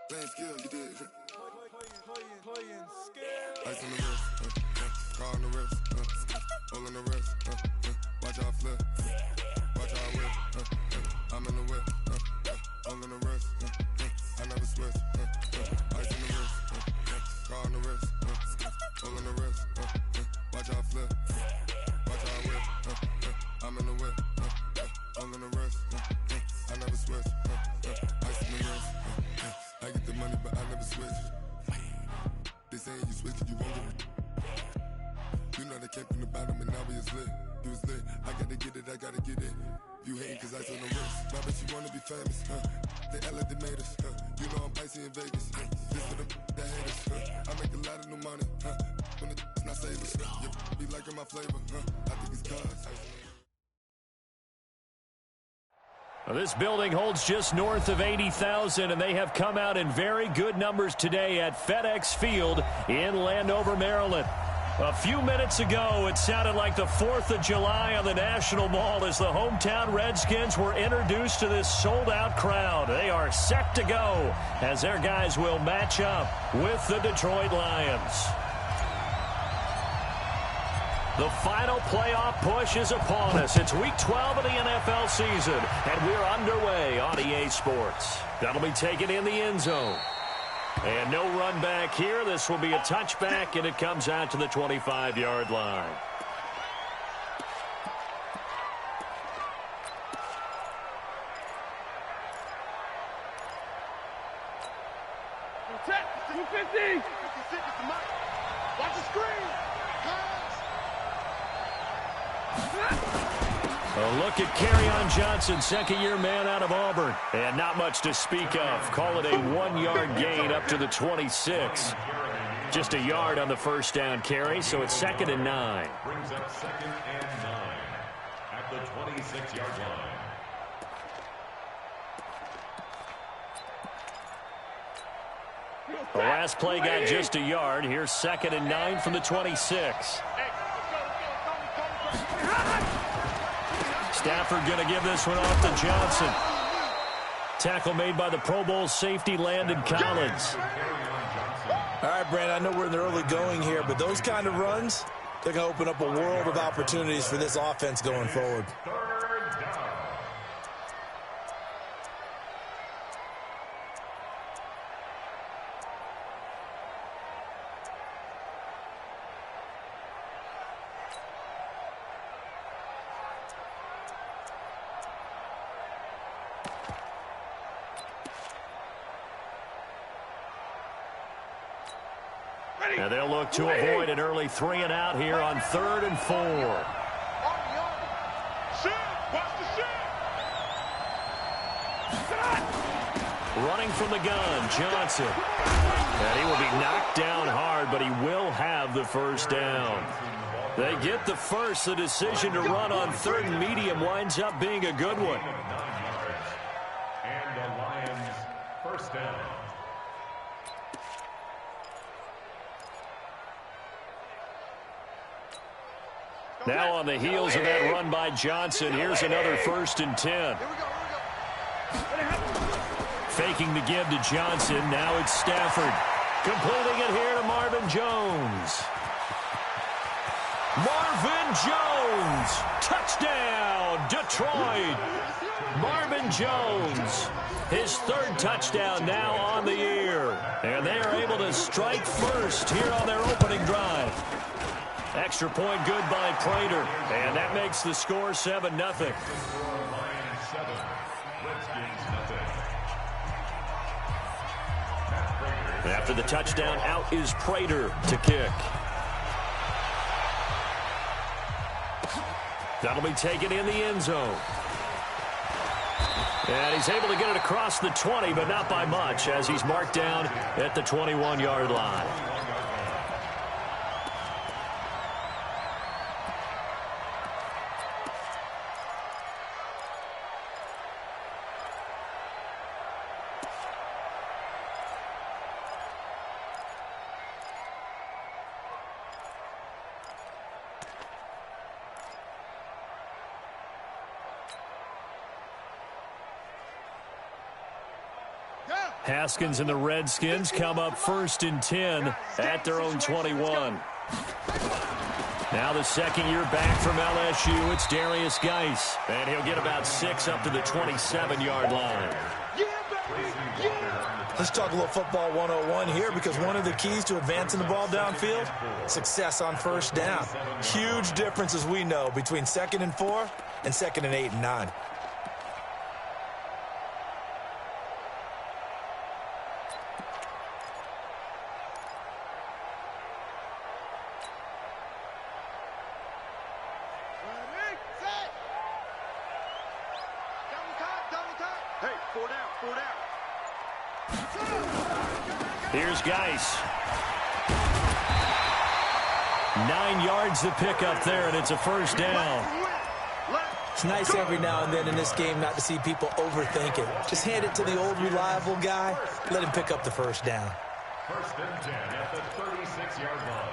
Playing skill, you did. Playing skill. Ice on the wrist, car on the wrist, all on the wrist, watch how I flip, watch how I whip, I'm in the whip, all on the wrist, I never switch, ice on the wrist, car on the wrist, all on the wrist, watch how I flip, watch how I whip, I'm in the whip, all on the wrist, I never switch, ice on the wrist, I get the money but I never switch. They saying you switch it, you won't get it. You know they came from the bottom and now we is lit. You was lit, I gotta get it, I gotta get it. You hating cause ice on the wrist. My bitch, you wanna be famous, They act like they made us, You know I'm icy in Vegas, This for the that hate us, I make a lot of new money, When it's not savers, You be liking my flavor, I think it's cause. Well, this building holds just north of 80,000, and they have come out in very good numbers today at FedEx Field in Landover, Maryland. A few minutes ago, it sounded like the 4th of July on the National Mall as the hometown Redskins were introduced to this sold-out crowd. They are set to go as their guys will match up with the Detroit Lions. The final playoff push is upon us. It's Week 12 of the NFL season, and we're underway on EA Sports. That'll be taken in the end zone. And no run back here. This will be a touchback, and it comes out to the 25-yard line. Protect 250. Watch the screen. A look at Kerryon Johnson, second-year man out of Auburn. And not much to speak of. Call it a 1-yard gain up to the 26. Just a yard on the first down carry, so it's 2nd and 9. Brings up 2nd and 9 at the 26-yard line. The last play got just a yard. Here's 2nd and 9 from the 26. Stafford going to give this one off to Johnson. Tackle made by the Pro Bowl safety Landon Collins. All right, Brandon, I know we're in the early going here, but those kind of runs, they're going to open up a world of opportunities for this offense going forward. And they'll look to avoid an early 3-and-out here on 3rd and 4. Running from the gun, Johnson. And he will be knocked down hard, but he will have the first down. They get the first. The decision to run on 3rd and medium winds up being a good one. And the Lions first down. Now on the heels of that run by Johnson, here's another 1st and 10. Faking the give to Johnson. Now it's Stafford. Completing it here to Marvin Jones. Marvin Jones. Touchdown, Detroit. Marvin Jones. His 3rd touchdown now on the year. And they are able to strike first here on their opening drive. Extra point good by Prater. And that makes the score 7-0. After the touchdown, out is Prater to kick. That'll be taken in the end zone. And he's able to get it across the 20, but not by much, as he's marked down at the 21-yard line. Haskins and the Redskins come up 1st and 10 at their own 21. Now the second year back from LSU, it's Darius Geis. And he'll get about 6 up to the 27-yard line. Let's talk a little football 101 here, because one of the keys to advancing the ball downfield, success on first down. Huge difference, as we know, between 2nd and 4 and 2nd and 8 and 9. Here's Geis. 9 yards to pick up there, and it's a first down. It's nice every now and then in this game not to see people overthink it. Just hand it to the old reliable guy. Let him pick up the first down. 1st and 10 at the 36-yard line.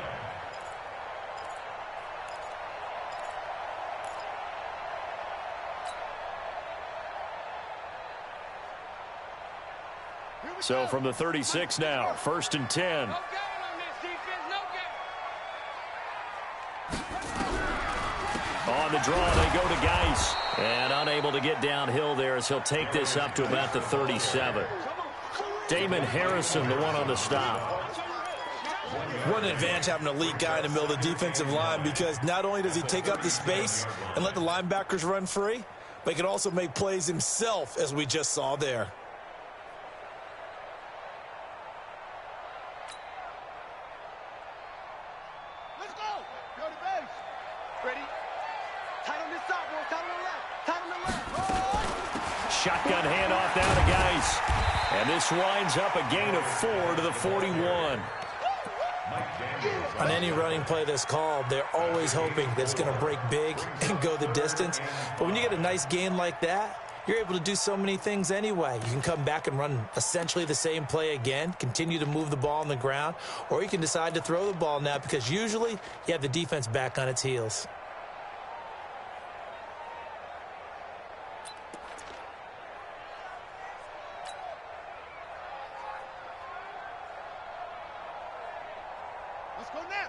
So from the 36 now, 1st and 10. On the draw, they go to Geis. And unable to get downhill there as he'll take this up to about the 37. Damon Harrison, the one on the stop. What an advantage having an elite guy in the middle of the defensive line, because not only does he take up the space and let the linebackers run free, but he can also make plays himself, as we just saw there. Shotgun handoff down to Geis. And this winds up a gain of 4 to the 41. On any running play that's called, they're always hoping that it's going to break big and go the distance. But when you get a nice gain like that, you're able to do so many things anyway. You can come back and run essentially the same play again, continue to move the ball on the ground, or you can decide to throw the ball now, because usually you have the defense back on its heels. Let's go now.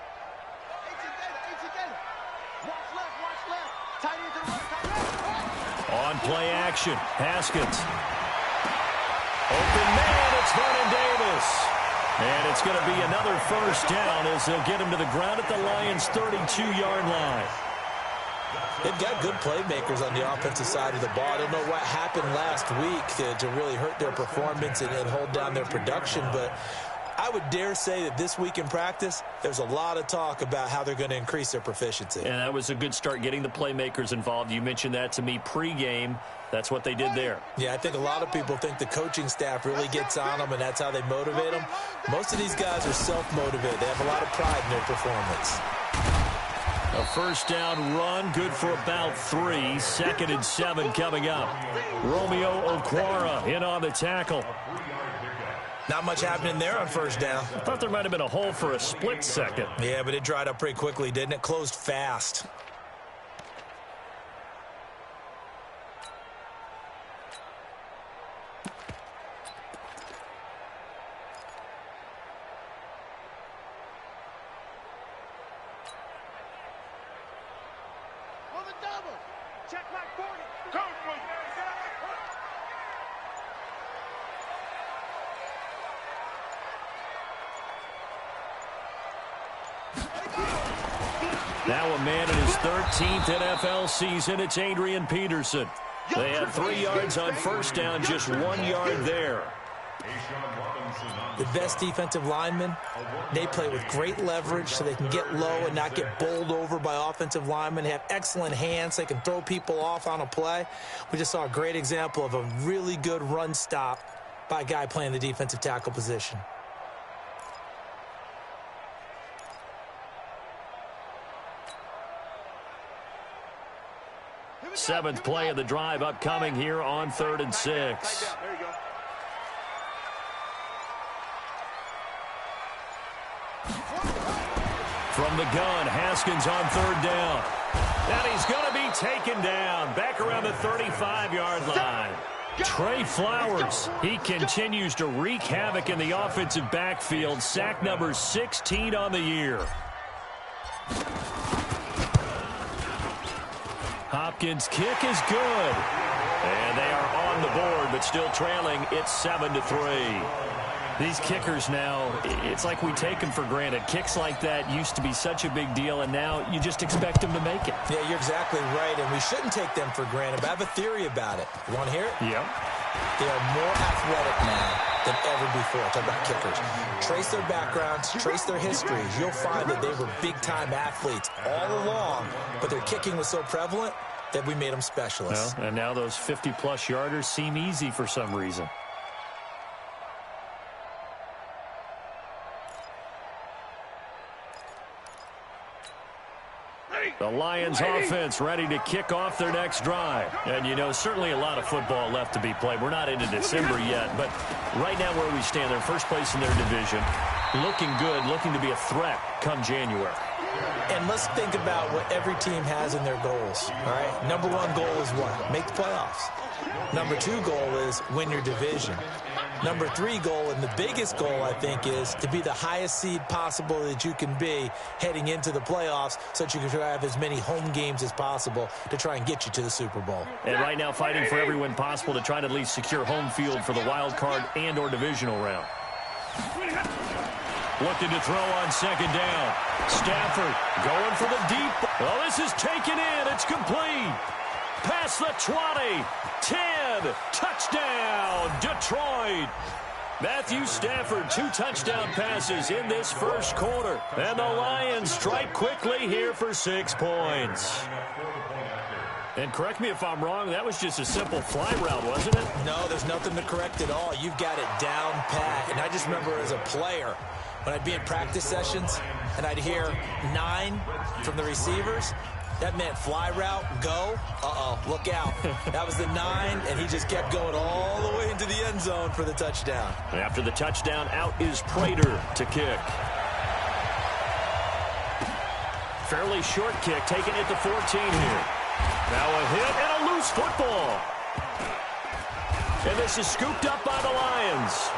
Watch left. Tight end to the right. On play action, Haskins. Open man, it's Vernon Davis. And it's going to be another first down as they'll get him to the ground at the Lions' 32-yard line. They've got good playmakers on the offensive side of the ball. I don't know what happened last week to really hurt their performance and hold down their production, but I would dare say that this week in practice, there's a lot of talk about how they're going to increase their proficiency. And that was a good start, getting the playmakers involved. You mentioned that to me pregame. That's what they did there. Yeah, I think a lot of people think the coaching staff really gets on them, and that's how they motivate them. Most of these guys are self-motivated. They have a lot of pride in their performance. A first down run, good for about 3. 2nd and 7 coming up. Romeo Okwara in on the tackle. Not much happening there on first down. I thought there might have been a hole for a split second. Yeah, but it dried up pretty quickly, didn't it? Closed fast. On the double. Check back 40. Go, Now a man in his 13th NFL season, it's Adrian Peterson. They had 3 yards on first down, just 1 yard there. The best defensive linemen, they play with great leverage so they can get low and not get bowled over by offensive linemen. They have excellent hands. They can throw people off on a play. We just saw a great example of a really good run stop by a guy playing the defensive tackle position. Seventh play of the drive upcoming here on 3rd and 6. There you go. From the gun, Haskins on 3rd down. And he's going to be taken down back around the 35-yard line. Trey Flowers, he continues to wreak havoc in the offensive backfield. Sack number 16 on the year. Hopkins' kick is good. And they are on the board, but still trailing. It's 7-3. These kickers now, it's like we take them for granted. Kicks like that used to be such a big deal, and now you just expect them to make it. Yeah, you're exactly right, and we shouldn't take them for granted. But I have a theory about it. You want to hear it? Yep. They are more athletic now than ever before. Talk about kickers. Trace their backgrounds, trace their histories. You'll find that they were big-time athletes all along, but their kicking was so prevalent that we made them specialists. Well, and now those 50-plus yarders seem easy for some reason. The Lions offense ready to kick off their next drive. And, you know, certainly a lot of football left to be played. We're not into December yet, but right now where we stand, they're first place in their division. Looking good, looking to be a threat come January. And let's think about what every team has in their goals, all right? Number one goal is what? Make the playoffs. Number two goal is win your division. Number three goal, and the biggest goal, I think, is to be the highest seed possible that you can be heading into the playoffs so that you can have as many home games as possible to try and get you to the Super Bowl. And right now fighting for every win possible to try to at least secure home field for the wild card and or divisional round. Looking to throw on second down. Stafford going for the deep. Oh, this is taken in. It's complete. Past the 20. 10. Touchdown, Detroit. Matthew Stafford, 2 touchdown passes in this first quarter. And the Lions strike quickly here for 6 points. And correct me if I'm wrong, that was just a simple fly route, wasn't it? No, there's nothing to correct at all. You've got it down pat. And I just remember as a player, when I'd be in practice sessions and I'd hear 9 from the receivers, that meant fly route, go. Look out. That was the 9, and he just kept going all the way into the end zone for the touchdown. After the touchdown, out is Prater to kick. Fairly short kick, taking it to 14 here. Now a hit and a loose football. And this is scooped up by the Lions.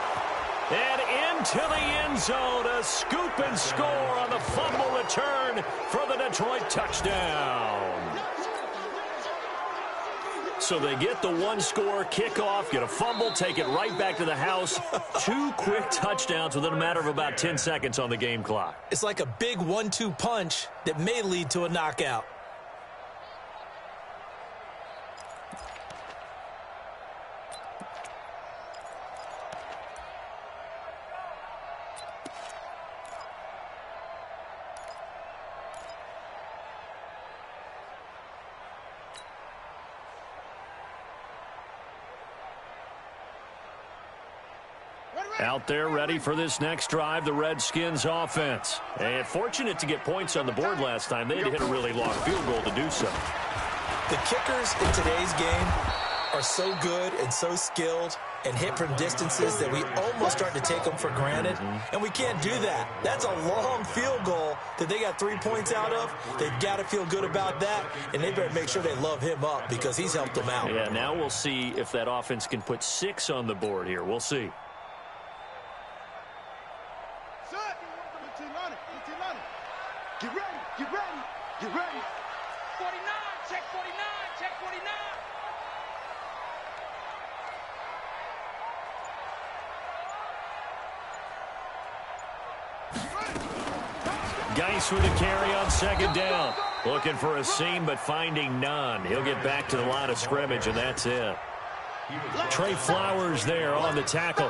And into the end zone, a scoop and score on the fumble return for the Detroit touchdown. So they get the 1-score kickoff, get a fumble, take it right back to the house. 2 quick touchdowns within a matter of about 10 seconds on the game clock. It's like a big 1-2 punch that may lead to a knockout. Out there ready for this next drive, the Redskins offense. And fortunate to get points on the board last time. They had to hit a really long field goal to do so. The kickers in today's game are so good and so skilled and hit from distances that we almost start to take them for granted. And we can't do that. That's a long field goal that they got 3 points out of. They've got to feel good about that, and they better make sure they love him up because he's helped them out. Yeah, now we'll see if that offense can put 6 on the board here. We'll see. Get ready, get ready, get ready. 49, check 49, check 49. Geis with a carry on second down. Looking for a seam, but finding none. He'll get back to the line of scrimmage, and that's it. Trey Flowers there on the tackle.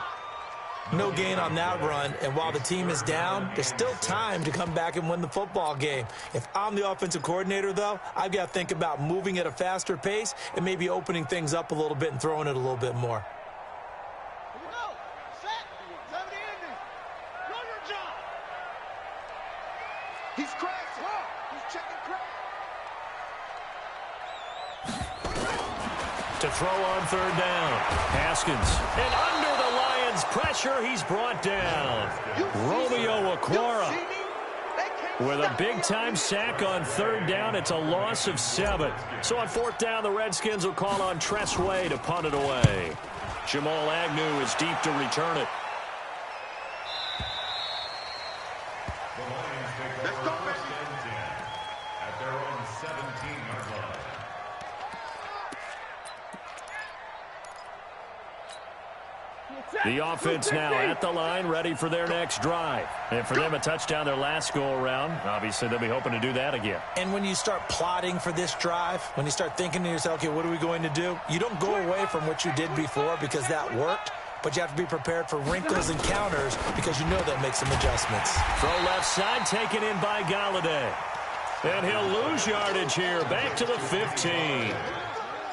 No gain on that run, and while the team is down, there's still time to come back and win the football game. If I'm the offensive coordinator, though, I've got to think about moving at a faster pace and maybe opening things up a little bit and throwing it a little bit more. Here we go. Set. 70 ending. Do your job. He's cracked. He's checking crack. To throw on third down. Haskins. And under the Lions' pressure, he's brought down. Romeo Okwara. They can't With a big-time sack on third down, it's a loss of 7. So on fourth down, the Redskins will call on Tressway to punt it away. Jamal Agnew is deep to return it. Let's go, baby. At their own 17-yard line. The offense now at the line, ready for their next drive. And for them, a touchdown their last go-around. Obviously, they'll be hoping to do that again. And when you start plotting for this drive, when you start thinking to yourself, okay, what are we going to do? You don't go away from what you did before because that worked, but you have to be prepared for wrinkles and counters because you know they'll make some adjustments. Throw left side, taken in by Galladay. And he'll lose yardage here, back to the 15.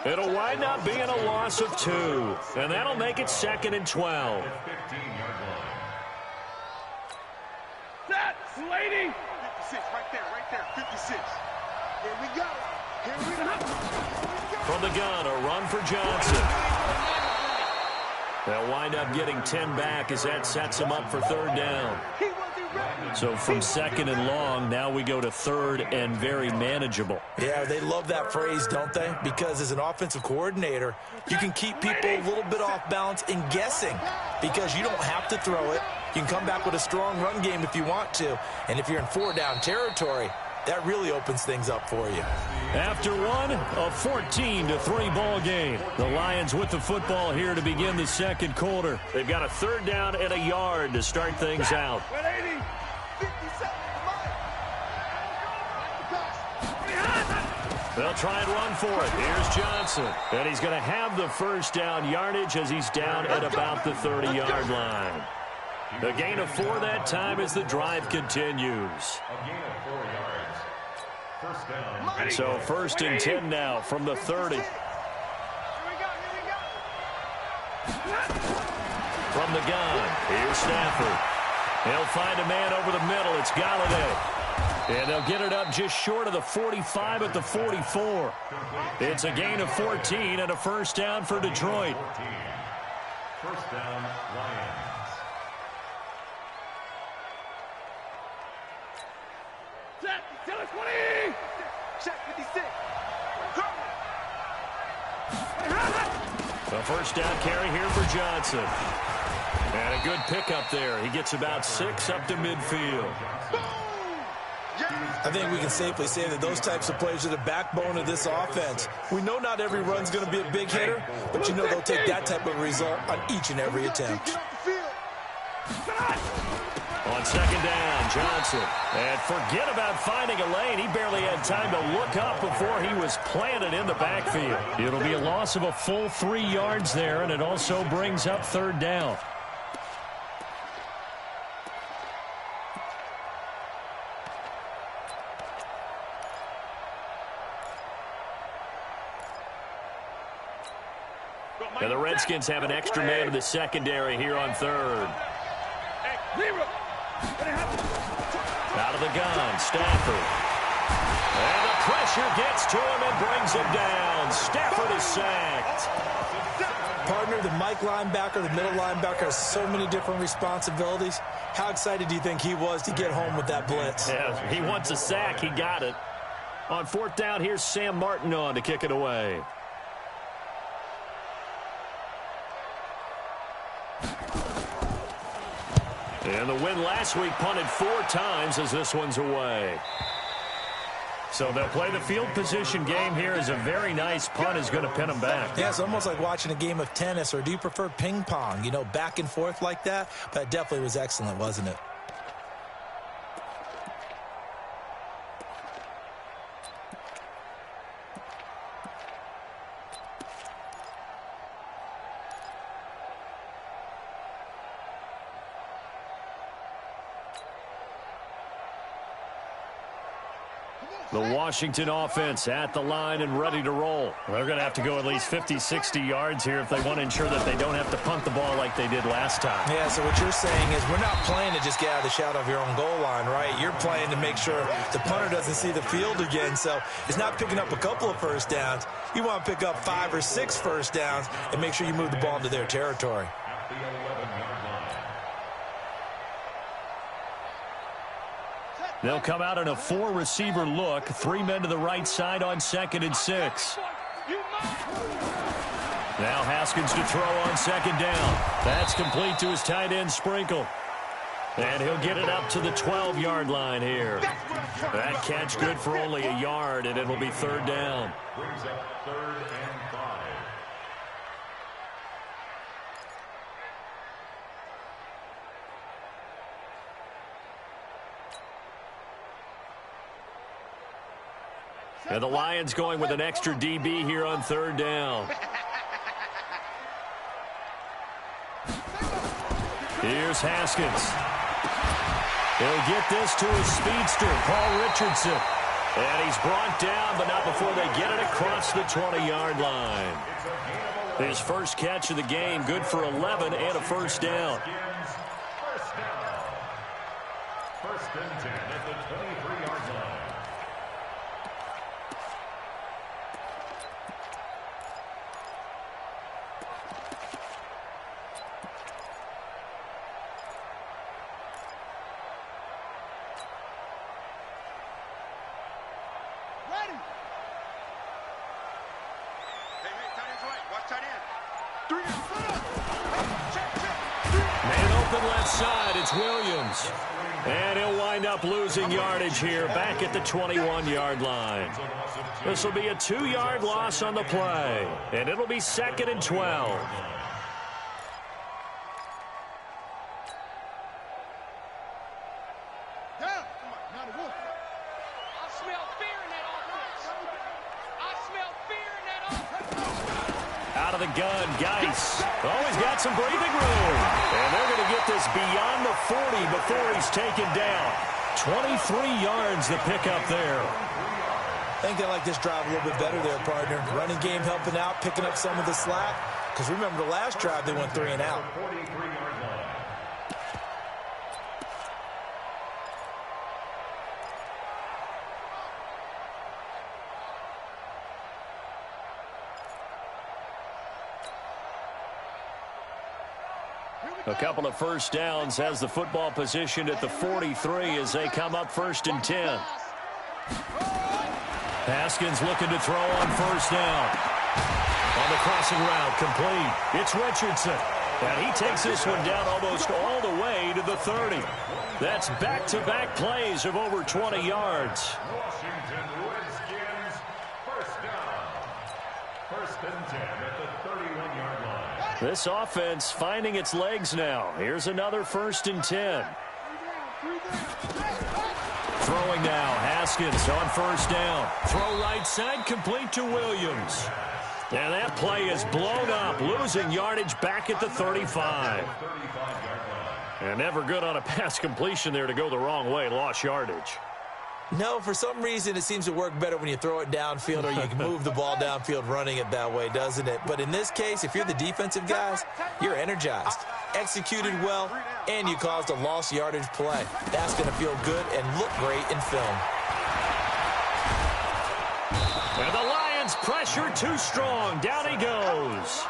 It'll wind up being a loss of 2, and that'll make it 2nd and 12. 15-yard line. That's lady. 56, right there, 56. Here we go. Here we go. From the gun, a run for Johnson. They'll wind up getting 10 back as that sets them up for third down. He wasn't ready. So from 2nd and long, now we go to 3rd and very manageable. Yeah, they love that phrase, don't they? Because as an offensive coordinator, you can keep people a little bit off balance and guessing because you don't have to throw it. You can come back with a strong run game if you want to. And if you're in 4-down territory, that really opens things up for you. After one, a 14-3 ball game. The Lions with the football here to begin the second quarter. They've got a 3rd down and a yard to start things out. 180. 57. They'll try and run for it. Here's Johnson. And he's going to have the first down yardage as he's down at about the 30-yard line. The gain of 4 that time as the drive continues. A gain of 4 yards. First down. So 1st and 10 now from the 30. Here we go. From the gun, here's Stafford. He'll find a man over the middle. It's Galladay. And they'll get it up just short of the 45 at the 44. It's a gain of 14 and a first down for Detroit. 14. First down, Lions. Set. Tell us 20. Check 56. A first down carry here for Johnson. And a good pickup there. He gets about 6 up to midfield. I think we can safely say that those types of plays are the backbone of this offense. We know not every run's going to be a big hitter, but you know they'll take that type of result on each and every attempt. Get off the field. On 2nd down, Johnson. And forget about finding a lane. He barely had time to look up before he was planted in the backfield. It'll be a loss of a full 3 yards there, and it also brings up 3rd down. And the Redskins have an extra man in the secondary here on 3rd. Out of the gun, Stafford. And the pressure gets to him and brings him down. Stafford is sacked. Partner, the Mike linebacker, the middle linebacker has so many different responsibilities. How excited do you think he was to get home with that blitz? Yeah, he wants a sack. He got it. On 4th down, here's Sam Martin on to kick it away. And the win last week punted 4 times as this one's away. So they'll play the field position game here as a very nice punt is going to pin them back. Yeah, it's almost like watching a game of tennis, or do you prefer ping pong? You know, back and forth like that? But it definitely was excellent, wasn't it? The Washington offense at the line and ready to roll. They're going to have to go at least 50, 60 yards here if they want to ensure that they don't have to punt the ball like they did last time. Yeah, so what you're saying is we're not playing to just get out of the shadow of your own goal line, right? You're playing to make sure the punter doesn't see the field again. So it's not picking up a couple of first downs. You want to pick up 5 or 6 first downs and make sure you move the ball into their territory. At the 11-yard line. They'll come out in a 4-receiver look. 3 men to the right side on 2nd and 6. Now Haskins to throw on 2nd down. That's complete to his tight end, Sprinkle. And he'll get it up to the 12-yard line here. That catch good for only a yard, and it'll be 3rd down. Brings up 3rd and 5. And the Lions going with an extra DB here on 3rd down. Here's Haskins. He'll get this to his speedster, Paul Richardson. And he's brought down, but not before they get it across the 20-yard line. His first catch of the game, good for 11 and a 1st down. First and 10 at the 23-yard line. It's Williams. And he'll wind up losing yardage here back at the 21-yard line. This will be a 2-yard loss on the play. And it'll be 2nd and 12. Out of the gun, Geis. Oh, he's got some breathing room. And they're going to get this beyond the 40 before he's taken down. 23 yards the pickup there. I think they like this drive a little bit better there, partner. Running game helping out, picking up some of the slack. Because remember, the last drive they went 3 and out. A couple of 1st downs has the football positioned at the 43 as they come up 1st and 10. Haskins looking to throw on 1st down. On the crossing route, complete. It's Richardson. And he takes this one down almost all the way to the 30. That's back-to-back plays of over 20 yards. Washington Redskins, 1st down. 1st and 10 at the 31-yard line. This offense finding its legs now. Here's another 1st and 10. Throwing now, Haskins on 1st down. Throw right side, complete to Williams. And that play is blown up, losing yardage back at the 35. And never good on a pass completion there to go the wrong way, lost yardage. No, for some reason, it seems to work better when you throw it downfield or you can move the ball downfield running it that way, doesn't it? But in this case, if you're the defensive guys, you're energized, executed well, and you caused a lost yardage play. That's going to feel good and look great in film. And the Lions pressure too strong. Down he goes.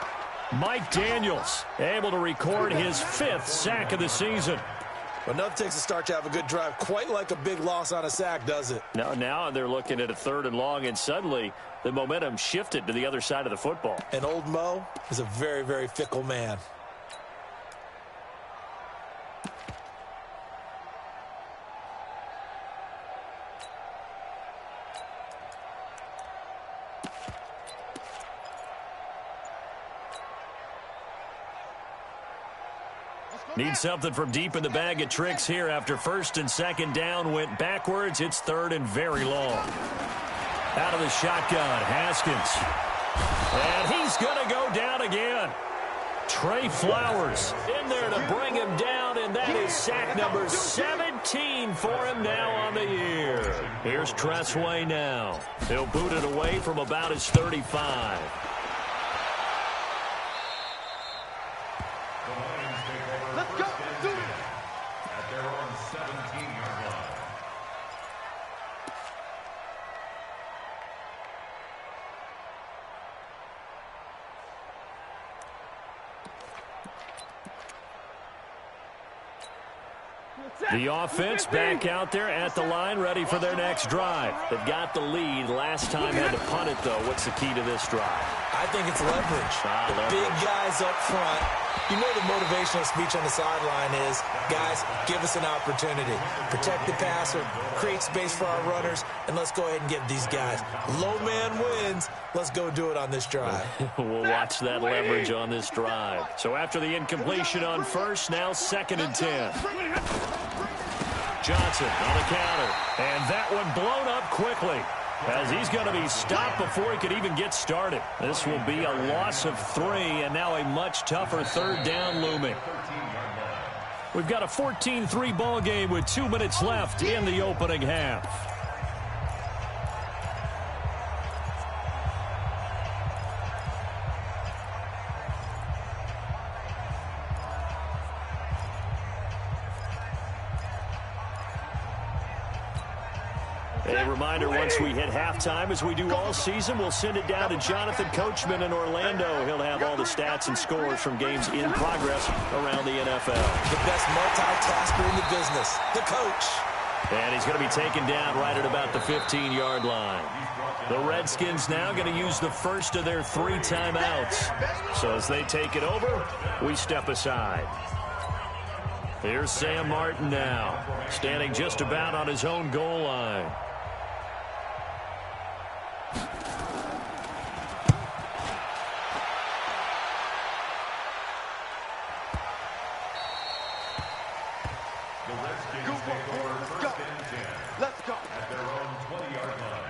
Mike Daniels able to record his 5th sack of the season. But nothing takes a start to have a good drive, quite like a big loss on a sack, does it? Now they're looking at a 3rd and long, and suddenly the momentum shifted to the other side of the football. And old Mo is a very, very fickle man. Need something from deep in the bag of tricks here after 1st and 2nd down went backwards. It's 3rd and very long. Out of the shotgun, Haskins. And he's going to go down again. Trey Flowers in there to bring him down, and that is sack number 17 for him now on the year. Here's Tressway now. He'll boot it away from about his 35. Let's go. Do it. At their own 17-yard line. The offense back out there at the line, ready for their next drive. They've got the lead. Last time had to punt it, though. What's the key to this drive? I think it's leverage. Leverage. Big guys up front. You know the motivational speech on the sideline is, guys, give us an opportunity. Protect the passer, create space for our runners, and let's go ahead and give these guys. Low man wins. Let's go do it on this drive. We'll watch that leverage on this drive. So after the incompletion on first, now 2nd and 10. Johnson on the counter. And that one blown up quickly, as he's going to be stopped before he could even get started. This will be a loss of 3, and now a much tougher 3rd down looming. We've got a 14-3 ball game with 2 minutes left in the opening half. A reminder, once we hit halftime, as we do all season, we'll send it down to Jonathan Coachman in Orlando. He'll have all the stats and scores from games in progress around the NFL. The best multitasker in the business, the coach. And he's going to be taken down right at about the 15-yard line. The Redskins now going to use the first of their 3 timeouts. So as they take it over, we step aside. Here's Sam Martin now, standing just about on his own goal line. Let's go. At their own 20-yard line.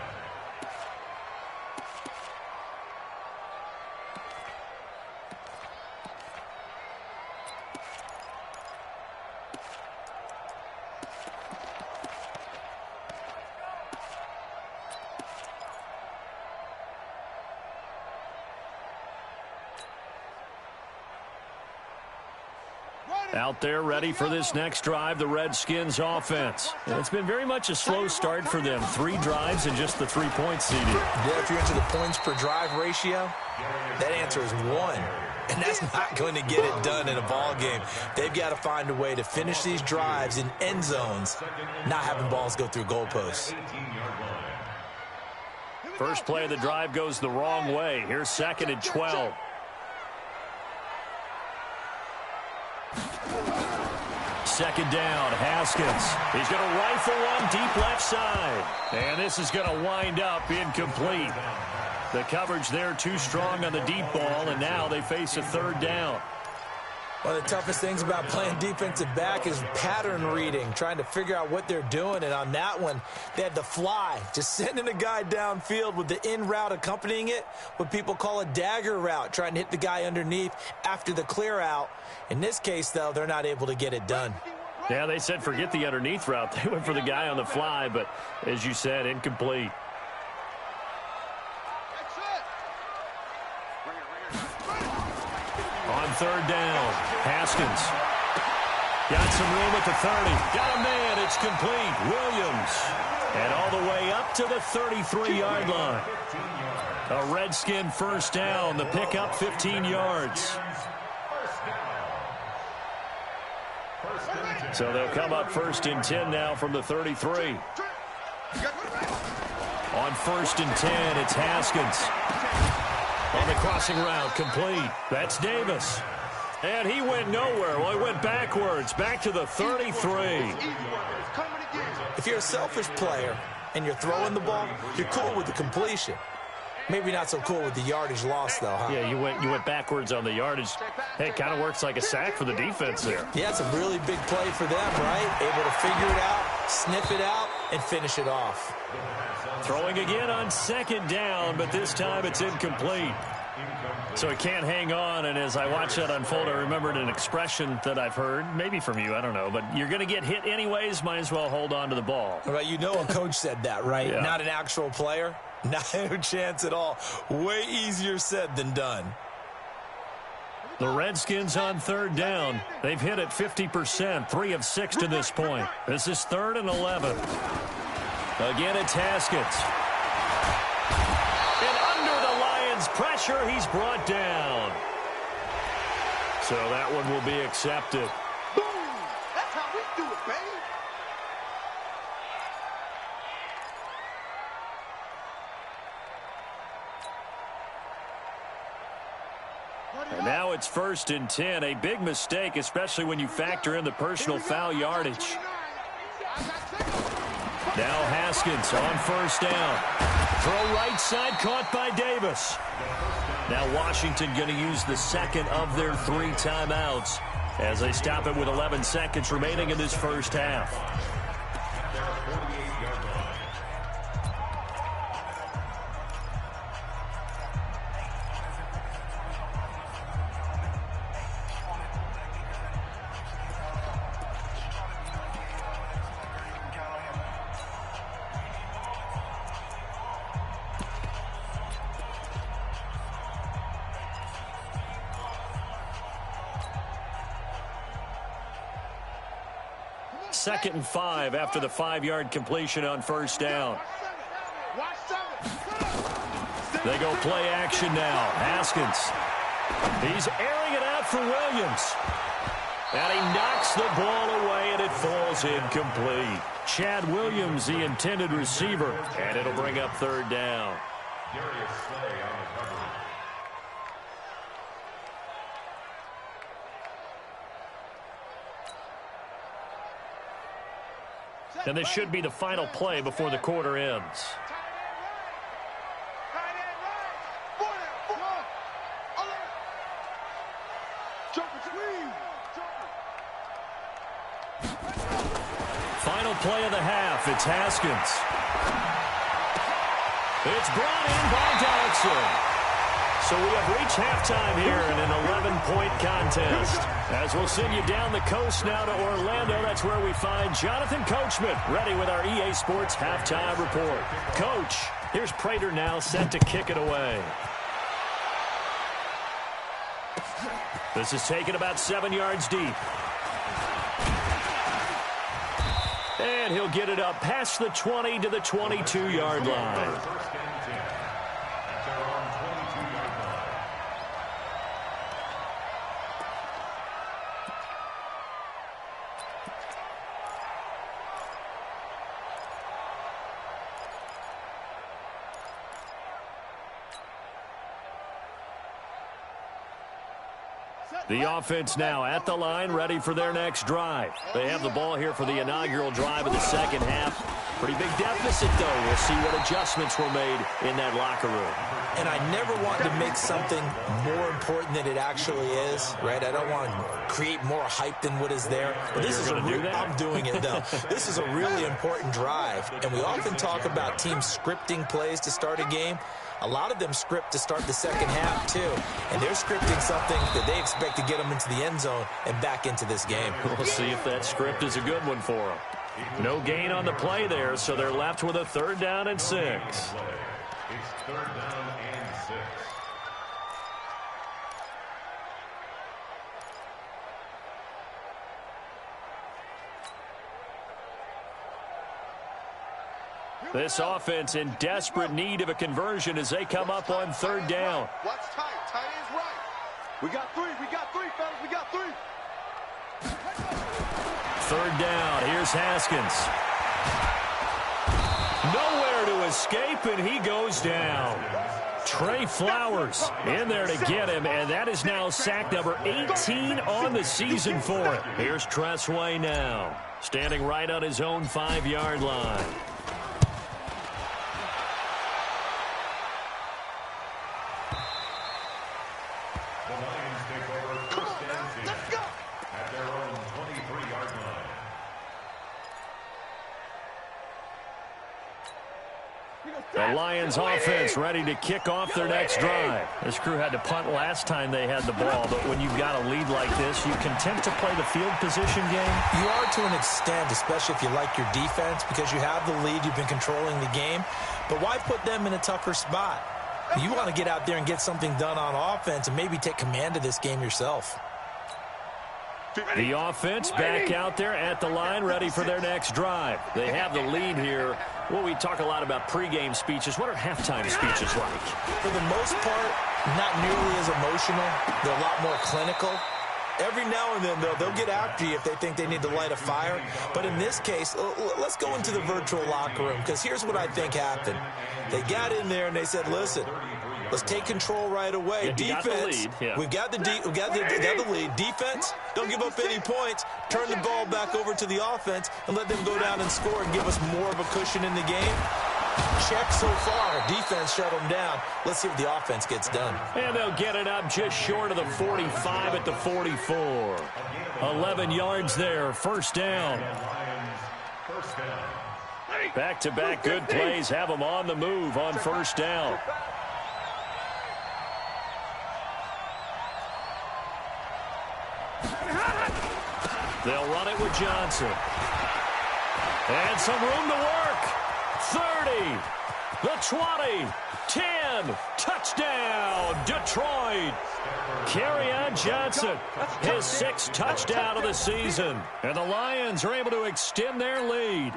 Out there ready for this next drive, the Redskins offense. And it's been very much a slow start for them. 3 drives and just the 3-point seeding. Yeah, if you're into the points per drive ratio, that answer is 1. And that's not going to get it done in a ball game. They've got to find a way to finish these drives in end zones, not having balls go through goalposts. First play of the drive goes the wrong way. Here's 2nd and 12. Second down, Haskins. He's going to rifle one deep left side. And this is going to wind up incomplete. The coverage there too strong on the deep ball, and now they face a 3rd down. One of the toughest things about playing defensive back is pattern reading, trying to figure out what they're doing. And on that one, they had the fly, just sending a guy downfield with the in route accompanying it, what people call a dagger route, trying to hit the guy underneath after the clear out. In this case, though, they're not able to get it done. Yeah, they said forget the underneath route. They went for the guy on the fly, but as you said, incomplete. On 3rd down, Haskins. Got some room at the 30. Got a man. It's complete. Williams. And all the way up to the 33-yard line. A Redskin 1st down. The pickup 15 yards. So they'll come up 1st and 10 now from the 33. On 1st and 10, it's Haskins. On the crossing route, complete. That's Davis. And he went nowhere. Well, he went backwards, back to the 33. If you're a selfish player and you're throwing the ball, you're cool with the completion. Maybe not so cool with the yardage loss, though, huh? Yeah, you went backwards on the yardage. Hey, it kind of works like a sack for the defense there. Yeah, it's a really big play for them, right? Able to figure it out, sniff it out, and finish it off. Throwing again on 2nd down, but this time it's incomplete. So he can't hang on, and as I watch that unfold, I remembered an expression that I've heard, maybe from you, I don't know, but you're going to get hit anyways, might as well hold on to the ball. Right, you know a coach said that, right? Yeah. Not an actual player. No chance at all. Way easier said than done. The Redskins on 3rd down. They've hit it 50%, 3 of 6 to this point. This is 3rd and 11. Again, it's Haskins. And under the Lions' pressure, he's brought down. So that one will be accepted. Boom! That's how we do it, baby. it's 1st and 10. A big mistake, especially when you factor in the personal foul yardage. Now Haskins on 1st down. Throw right side, caught by Davis. Now Washington going to use the second of their 3 timeouts as they stop it with 11 seconds remaining in this first half. Second and 5 after the 5-yard completion on 1st down. They go play action now. Haskins. He's airing it out for Williams. And he knocks the ball away, and it falls incomplete. Chad Williams, the intended receiver, and it'll bring up 3rd down. And this should be the final play before the quarter ends. Final play of the half. It's Haskins. It's brought in by Dodson. So we have reached halftime here in an 11-point contest. As we'll send you down the coast now to Orlando, that's where we find Jonathan Coachman ready with our EA Sports halftime report. Coach, here's Prater now set to kick it away. This is taken about 7 yards deep. And he'll get it up past the 20 to the 22-yard line. The offense now at the line, ready for their next drive. They have the ball here for the inaugural drive of the second half. Pretty big deficit, though. We'll see what adjustments were made in that locker room. And I never want to make something more important than it actually is, right? I don't want to create more hype than what is there. But this is I'm doing it, though. This is a really important drive. And we often talk about teams scripting plays to start a game. A lot of them script to start the second half, too. And they're scripting something that they expect to get them into the end zone and back into this game. We'll see if that script is a good one for them. No gain on the play there, so they're left with a 3rd down and 6. It's 3rd down and 6. This offense in desperate need of a conversion as they come up on 3rd down. Watch tight. Tight ends right. We got 3, fellas. We got 3. 3rd down. Here's Haskins. Nowhere to escape, and he goes down. Trey Flowers in there to get him, and that is now sack number 18 on the season for him. Here's Tressway now, standing right on his own 5-yard line. The Lions take over 1st and 10 at their own 23-yard line. The Lions offense ready to kick off their next drive. This crew had to punt last time they had the ball, but when you've got a lead like this, you content to play the field position game? You are to an extent, especially if you like your defense, because you have the lead, you've been controlling the game. But why put them in a tougher spot? You want to get out there and get something done on offense and maybe take command of this game yourself. The offense back out there at the line, ready for their next drive. They have the lead here. Well, we talk a lot about pregame speeches. What are halftime speeches like? For the most part, not nearly as emotional. They're a lot more clinical. Every now and then, though, they'll get after you if they think they need to light a fire. But in this case, let's go into the virtual locker room, because here's what I think happened. They got in there and they said, listen, Let's take control right away. Yeah, defense, we've got the lead. Defense, don't give up any points. Turn the ball back over to the offense and let them go down and score and give us more of a cushion in the game. Check so far. Defense shut them down. Let's see what the offense gets done. And they'll get it up just short of the 45 at the 44. 11 yards there. First down. Back-to-back good plays have them on the move on first down. They'll run it with Johnson. And some room to work. 30, the 20, 10, touchdown, Detroit. Kerryon Johnson, his 6th touchdown of the season. And the Lions are able to extend their lead.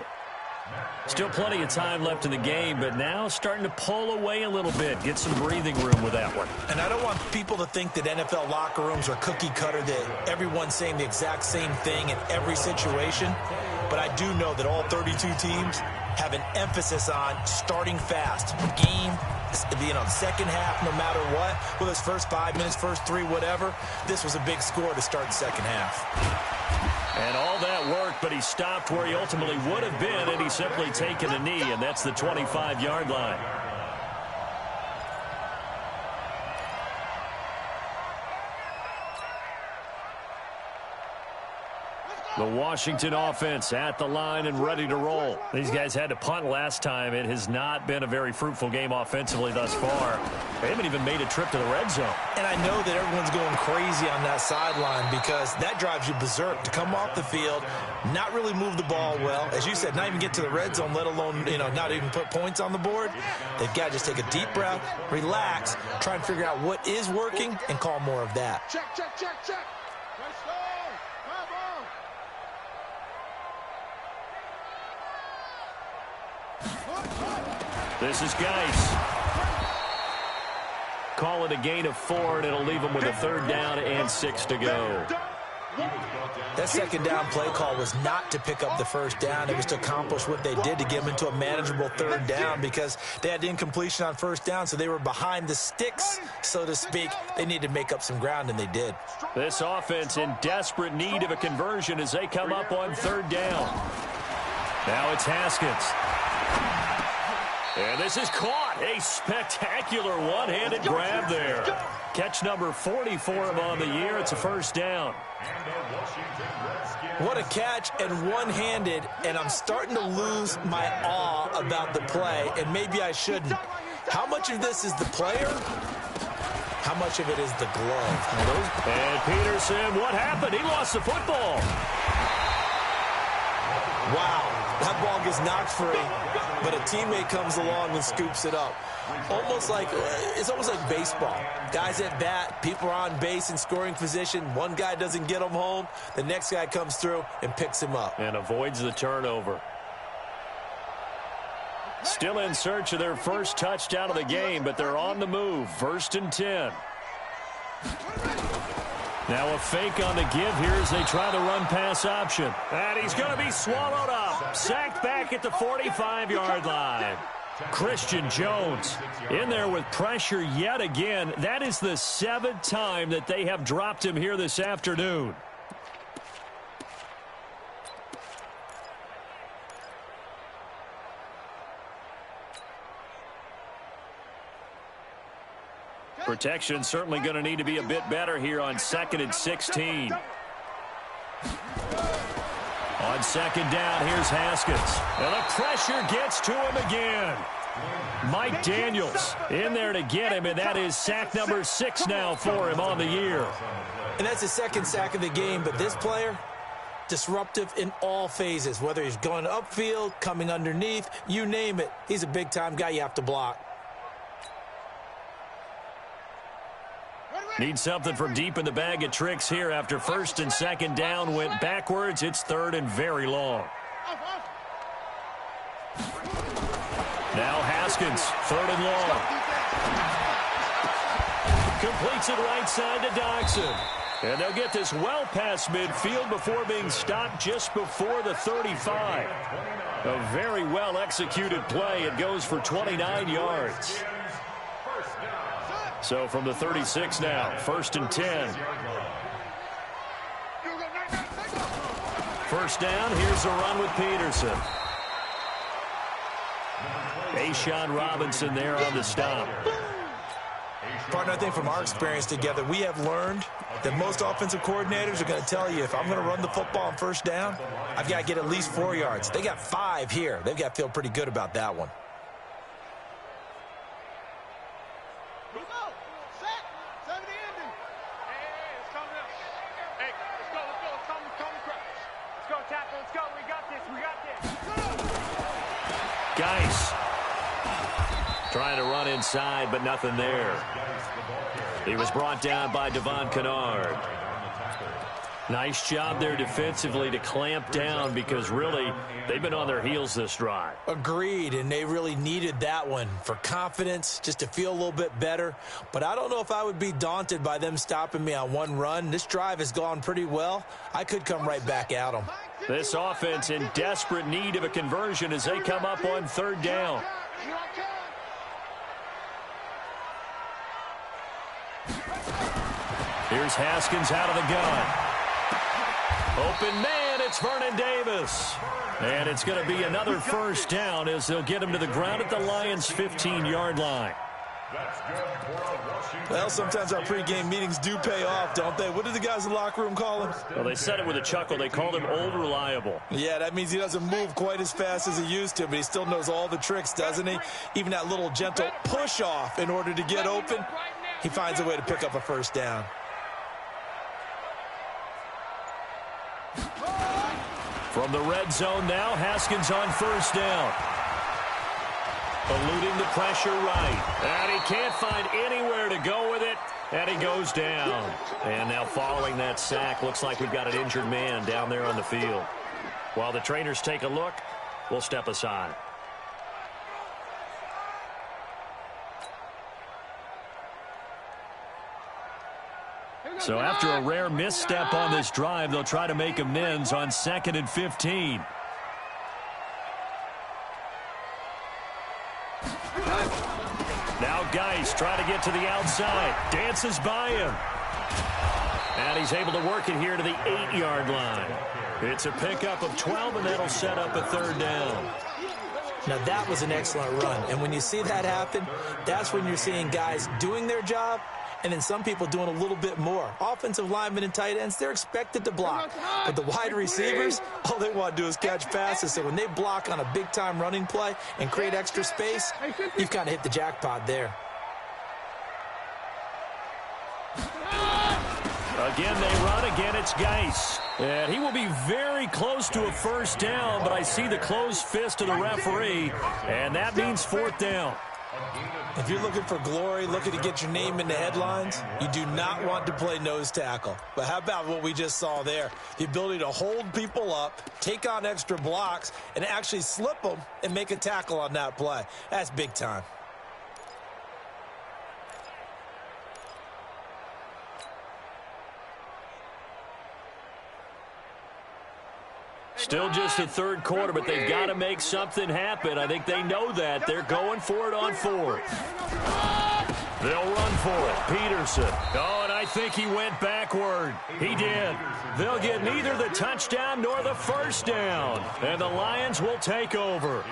Still plenty of time left in the game, but now starting to pull away a little bit. Get some breathing room with that one. And I don't want people to think that NFL locker rooms are cookie cutter, that everyone's saying the exact same thing in every situation. But I do know that all 32 teams have an emphasis on starting fast. Game, the second half, no matter what, whether it's first 5 minutes, first 3, whatever. This was a big score to start the second half. And all that worked, but he stopped where he ultimately would have been, and he's simply taken a knee, and that's the 25-yard line. The Washington offense at the line and ready to roll. These guys had to punt last time. It has not been a very fruitful game offensively thus far. They haven't even made a trip to the red zone. And I know that everyone's going crazy on that sideline because that drives you berserk to come off the field, not really move the ball well. As you said, not even get to the red zone, let alone, not even put points on the board. They've got to just take a deep breath, relax, try and figure out what is working, and call more of that. Check. Nice goal. This is Geis. Call it a gain of 4, and it'll leave them with a 3rd down and 6 to go. That second down play call was not to pick up the first down. It was to accomplish what they did to get them into a manageable 3rd down because they had incompletion on first down, so they were behind the sticks, so to speak. They needed to make up some ground, and they did. This offense in desperate need of a conversion as they come up on 3rd down. Now it's Haskins. And this is caught. A spectacular one-handed grab there. Catch number 40 for him on the year. It's a first down. What a catch, and one-handed, and I'm starting to lose my awe about the play, and maybe I shouldn't. How much of this is the player? How much of it is the glove? And Peterson, what happened? He lost the football. Wow, that ball gets knocked free, but a teammate comes along and scoops it up. It's almost like baseball. Guys at bat, people are on base in scoring position. One guy doesn't get him home. The next guy comes through and picks him up. And avoids the turnover. Still in search of their first touchdown of the game, but they're on the move. 1st and 10. Now a fake on the give here as they try the run-pass option. And he's going to be swallowed up. Sacked back at the 45-yard line. Christian Jones in there with pressure yet again. That is the 7th time that they have dropped him here this afternoon. Protection certainly going to need to be a bit better here on 2nd and 16. On 2nd down, here's Haskins. And the pressure gets to him again. Mike Daniels in there to get him, and that is sack number 6 now for him on the year. And that's his 2nd sack of the game, but this player, disruptive in all phases, whether he's going upfield, coming underneath, you name it. He's a big-time guy you have to block. Need something from deep in the bag of tricks here after 1st and 2nd down went backwards. It's 3rd and very long. Now Haskins, 3rd and long. Completes it right side to Dodson. And they'll get this well past midfield before being stopped just before the 35. A very well executed play. It goes for 29 yards. So from the 36 now, 1st and 10. First down, here's a run with Peterson. Ashawn Robinson there on the stop. Partner, I think from our experience together, we have learned that most offensive coordinators are going to tell you, if I'm going to run the football on first down, I've got to get at least 4 yards. They got 5 here. They've got to feel pretty good about that one. Geis trying to run inside, but nothing there. He was brought down by Devon Kennard. Nice job there defensively to clamp down, because really they've been on their heels this drive. Agreed, and they really needed that one for confidence, just to feel a little bit better. But I don't know if I would be daunted by them stopping me on one run. This drive has gone pretty well. I could come right back at them. This offense in desperate need of a conversion as they come up on 3rd down. Here's Haskins out of the gun. Open man, it's Vernon Davis. And it's going to be another first down as they'll get him to the ground at the Lions' 15-yard line. Well, sometimes our pregame meetings do pay off, don't they? What did the guys in the locker room call him? Well, they said it with a chuckle. They called him Old Reliable. Yeah, that means he doesn't move quite as fast as he used to, but he still knows all the tricks, doesn't he? Even that little gentle push-off in order to get open, he finds a way to pick up a first down. From the red zone now, Haskins on 1st down. Eluding the pressure right. And he can't find anywhere to go with it. And he goes down. And now following that sack, looks like we've got an injured man down there on the field. While the trainers take a look, we'll step aside. So after a rare misstep on this drive, they'll try to make amends on 2nd and 15. Now Geis trying to get to the outside. Dances by him. And he's able to work it here to the 8-yard line. It's a pickup of 12, and that'll set up a 3rd down. Now, that was an excellent run. And when you see that happen, that's when you're seeing guys doing their job, and then some people doing a little bit more. Offensive linemen and tight ends, they're expected to block. But the wide receivers, all they want to do is catch passes. So when they block on a big-time running play and create extra space, you've kind of hit the jackpot there. Again, they run. Again, it's Geis. And he will be very close to a first down, but I see the closed fist of the referee, and that means 4th down. If you're looking for glory, looking to get your name in the headlines, you do not want to play nose tackle. But how about what we just saw there? The ability to hold people up, take on extra blocks, and actually slip them and make a tackle on that play. That's big time. Still just the 3rd quarter, but they've got to make something happen. I think they know that. They're going for it on 4th. They'll run for it. Peterson. Oh, and I think he went backward. He did. They'll get neither the touchdown nor the first down. And the Lions will take over.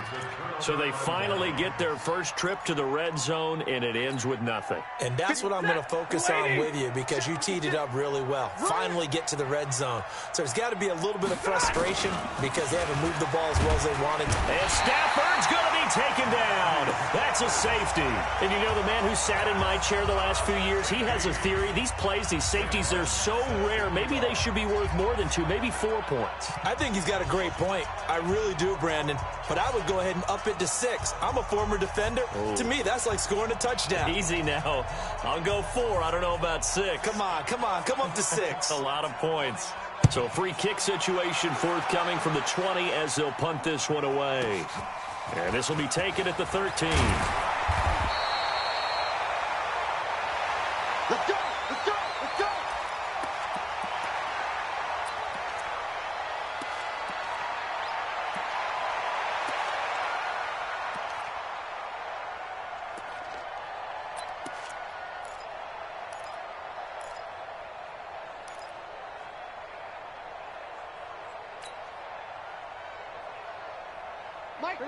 So they finally get their first trip to the red zone, and it ends with nothing. And that's what I'm going to focus on with you, because you teed it up really well. Finally get to the red zone. So there's got to be a little bit of frustration because they haven't moved the ball as well as they wanted. And Stafford's going to be taken down. That's a safety. And you know, the man who sat in my chair the last few years, he has a theory. These plays, these safeties, they're so rare. Maybe they should be worth more than 2, maybe 4 points. I think he's got a great point. I really do, Brandon. But I would go ahead and up it to 6. I'm a former defender. Ooh. To me, that's like scoring a touchdown. Easy now. I'll go 4. I don't know about 6. Come on. Come up to 6. A lot of points. So a free kick situation forthcoming from the 20 as they'll punt this one away. And this will be taken at the 13. Let's go! Let's go! Let's go!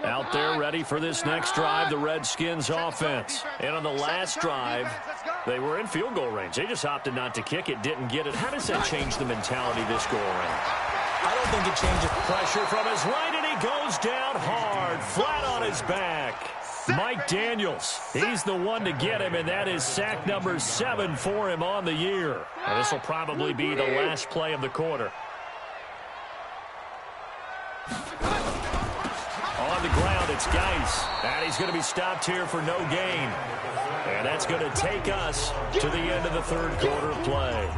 Out there ready for this next drive, the Redskins offense. And on the last drive, they were in field goal range. They just opted not to kick it, didn't get it. How does that change the mentality this go around? I don't think it changes. Pressure from his right, and he goes down hard, flat on his back. Mike Daniels, he's the one to get him, and that is sack number 7 for him on the year. Now, this will probably be the last play of the quarter. On the ground, it's Geis. And he's going to be stopped here for no gain. And that's going to take us to the end of the third quarter play.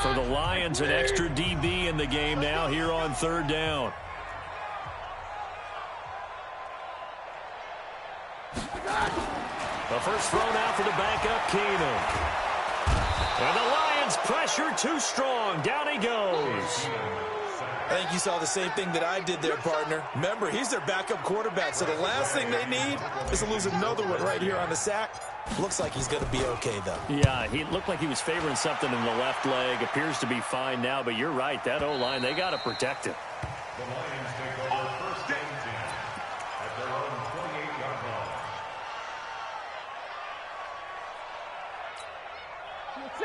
For the Lions, an extra DB in the game now here on third down. The first throw now for the backup, Keenum. And the Lions pressure too strong. Down he goes. I think you saw the same thing that I did there, partner. Remember, he's their backup quarterback, so the last thing they need is to lose another one right here on the sack. Looks like he's going to be okay, though. Yeah, he looked like he was favoring something in the left leg. Appears to be fine now, but you're right. That O-line, they got to protect him. The Lions take over first and 10 at their own 28-yard line.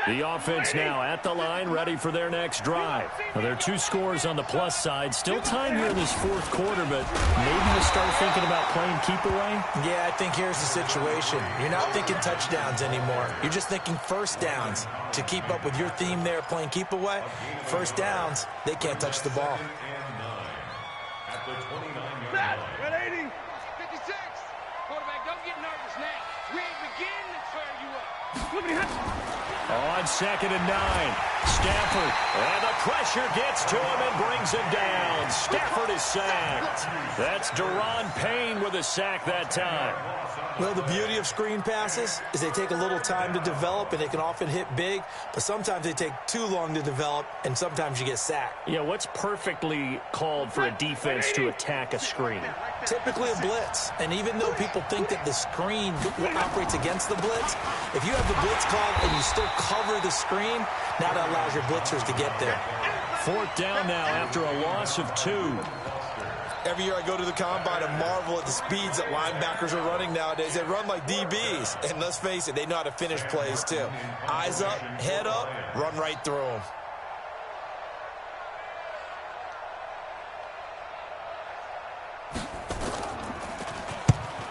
The offense now at the line, ready for their next drive. Now, there are 2 scores on the plus side. Still time here in this fourth quarter, but maybe you start thinking about playing keep away? Yeah, I think here's the situation. You're not thinking touchdowns anymore. You're just thinking first downs. To keep up with your theme there, playing keep away, first downs, they can't touch the ball. At the 29-yard Set. line. Red 80. 56. Quarterback, don't get nervous now. We ain't beginning to tear you up. Look at him. On 2nd and 9, Stafford, and the pressure gets to him and brings him down. Stafford is sacked. That's Daron Payne with a sack that time. Well, the beauty of screen passes is they take a little time to develop, and they can often hit big, but sometimes they take too long to develop, and sometimes you get sacked. Yeah, what's perfectly called for a defense to attack a screen? Typically a blitz, and even though people think that the screen operates against the blitz, if you have the blitz called and you still cover the screen, now that allows your blitzers to get there. 4th down now after a loss of 2. Every year I go to the combine and marvel at the speeds that linebackers are running nowadays. They run like DBs, and let's face it, they know how to finish plays too. Eyes up, head up, run right through them.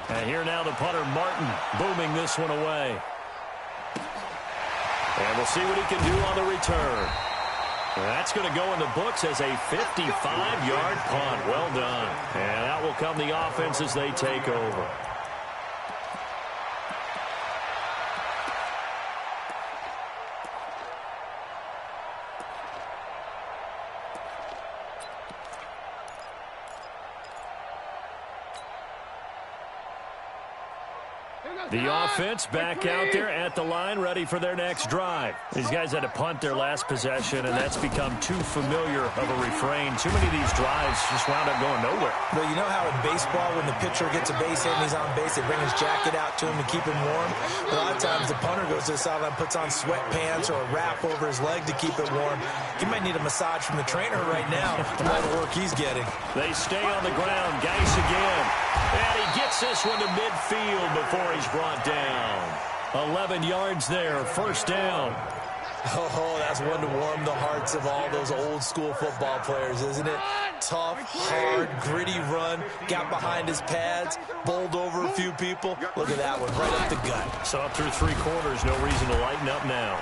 And here now the punter, Martin, booming this one away. And we'll see what he can do on the return. And that's going to go in the books as a 55-yard punt. Well done. And out will come the offense as they take over. The offense back out there at the line, ready for their next drive. These guys had to punt their last possession, and that's become too familiar of a refrain. Too many of these drives just wound up going nowhere. But you know how in baseball, when the pitcher gets a base hit and he's on base, they bring his jacket out to him to keep him warm? A lot of times the punter goes to the sideline, puts on sweatpants or a wrap over his leg to keep it warm. He might need a massage from the trainer right now from all the work he's getting. They stay on the ground. Geis again. And he gets this one to midfield before he's brought down. 11 yards there, first down. Oh, that's one to warm the hearts of all those old school football players, isn't it? Tough, hard, gritty run, got behind his pads, bowled over a few people. Look at that one, right up the gut. So up through 3 quarters, no reason to lighten up now.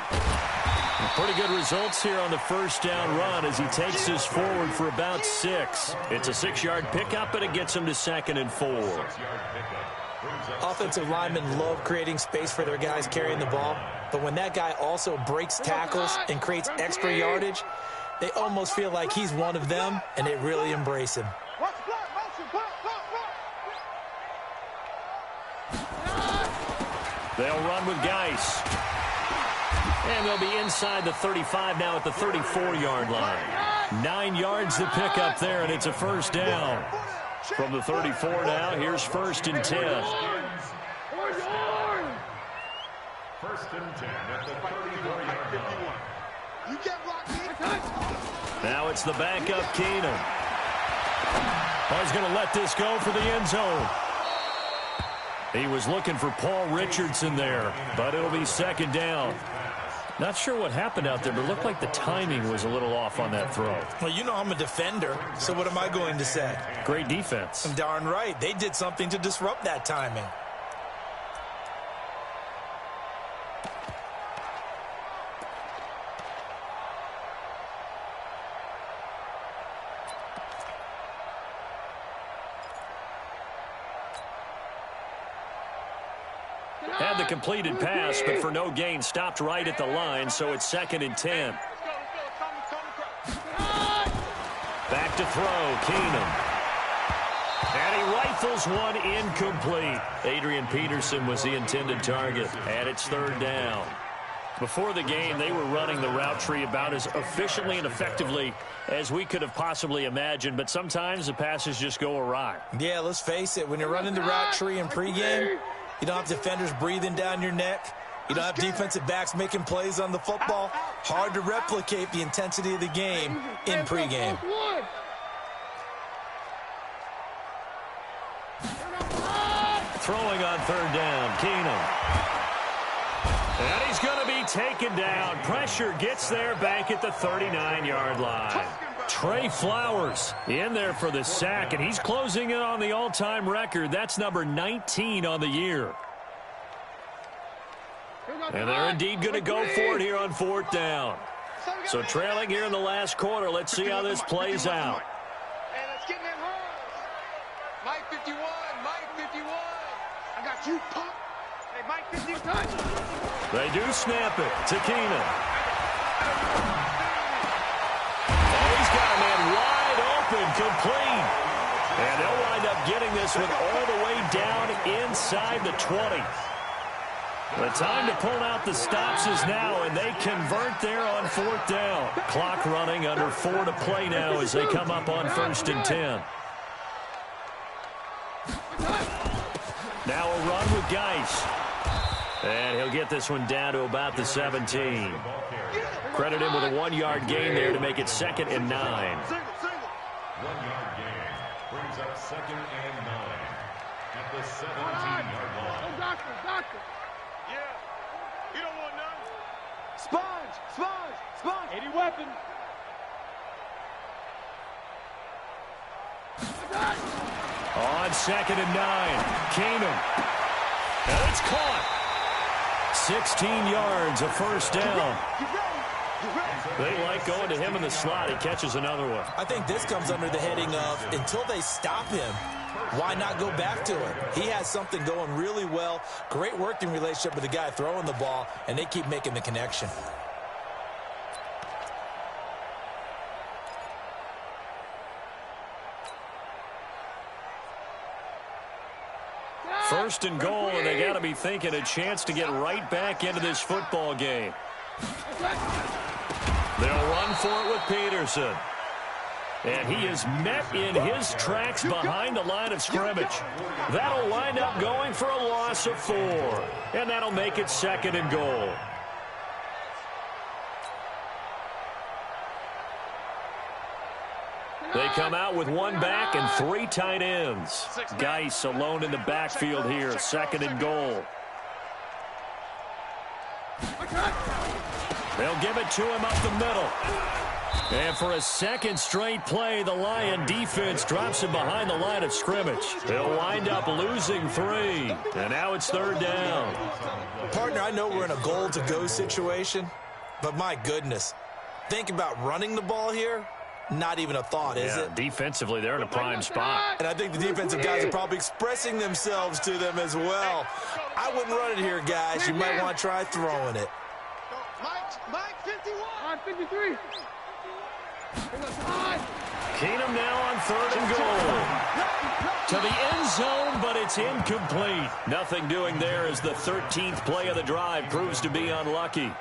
And pretty good results here on the first down run as he takes this forward for about 6. It's a 6-yard pickup, and it gets him to 2nd and 4. Offensive linemen love creating space for their guys carrying the ball, but when that guy also breaks tackles and creates extra yardage, they almost feel like he's one of them, and they really embrace him. They'll run with Geis. And they'll be inside the 35 now at the 34-yard line. 9 yards to pick up there, and it's a first down. From the 34 now, here's 1st and 10. First and 10 at the 34-yard line. You get rocked. Now it's the backup Keenum. He's going to let this go for the end zone. He was looking for Paul Richardson there, but it'll be 2nd down. Not sure what happened out there, but it looked like the timing was a little off on that throw. Well, you know I'm a defender, so what am I going to say? Great defense. Darn right. They did something to disrupt that timing. Had the completed pass, but for no gain, stopped right at the line, so it's 2nd and 10. Back to throw, Keenum. And he rifles one incomplete. Adrian Peterson was the intended target, and it's 3rd down. Before the game, they were running the route tree about as efficiently and effectively as we could have possibly imagined, but sometimes the passes just go awry. Yeah, let's face it. When you're running the route tree in pregame, you don't have defenders breathing down your neck. You don't have defensive backs making plays on the football. Hard to replicate the intensity of the game in pregame. Throwing on 3rd down, Keenum. And he's going to be taken down. Pressure gets there back at the 39-yard line. Trey Flowers in there for the sack, and he's closing in on the all-time record. That's number 19 on the year. And they're indeed going to go for it here on 4th down. So trailing here in the last quarter. Let's see how this plays out. And it's getting in hers. Mike 51, Mike 51. I got you, punk. Hey, Mike 51. They do snap it to Keenum. He's got a man wide open, complete. And they'll wind up getting this one all the way down inside the 20. The time to pull out the stops is now, and they convert there on 4th down. Clock running, under 4 to play now as they come up on 1st and 10. Now a run with Geis. And he'll get this one down to about the 17. Credit him with a 1-yard gain there to make it 2nd and 9. 1-yard gain brings up 2nd and 9 at the 17-yard line. Doctor. Yeah. You don't want none. Sponge. 80 weapon. On 2nd and 9, Keenum. And it's caught. 16 yards, a 1st down. They like going to him in the slot. He catches another one. I think this comes under the heading of, until they stop him, why not go back to it? He has something going really well. Great working relationship with the guy throwing the ball, and they keep making the connection. First and goal, and they got to be thinking a chance to get right back into this football game. They'll run for it with Peterson. And he is met in his tracks behind the line of scrimmage. That'll wind up going for a loss of 4. And that'll make it 2nd and goal. They come out with 1 back and 3 tight ends. Geis alone in the backfield here, 2nd and goal. They'll give it to him up the middle. And for a 2nd straight play, the Lion defense drops him behind the line of scrimmage. They'll wind up losing 3. And now it's 3rd down. Partner, I know we're in a goal-to-go situation, but my goodness, think about running the ball here. Not even a thought, is it? Defensively, they're in a prime spot. And I think the defensive guys are probably expressing themselves to them as well. I wouldn't run it here, guys. You might want to try throwing it. Mike 51. On 53. Keenum now on 3rd and goal. To the end zone, but it's incomplete. Nothing doing there as the 13th play of the drive proves to be unlucky.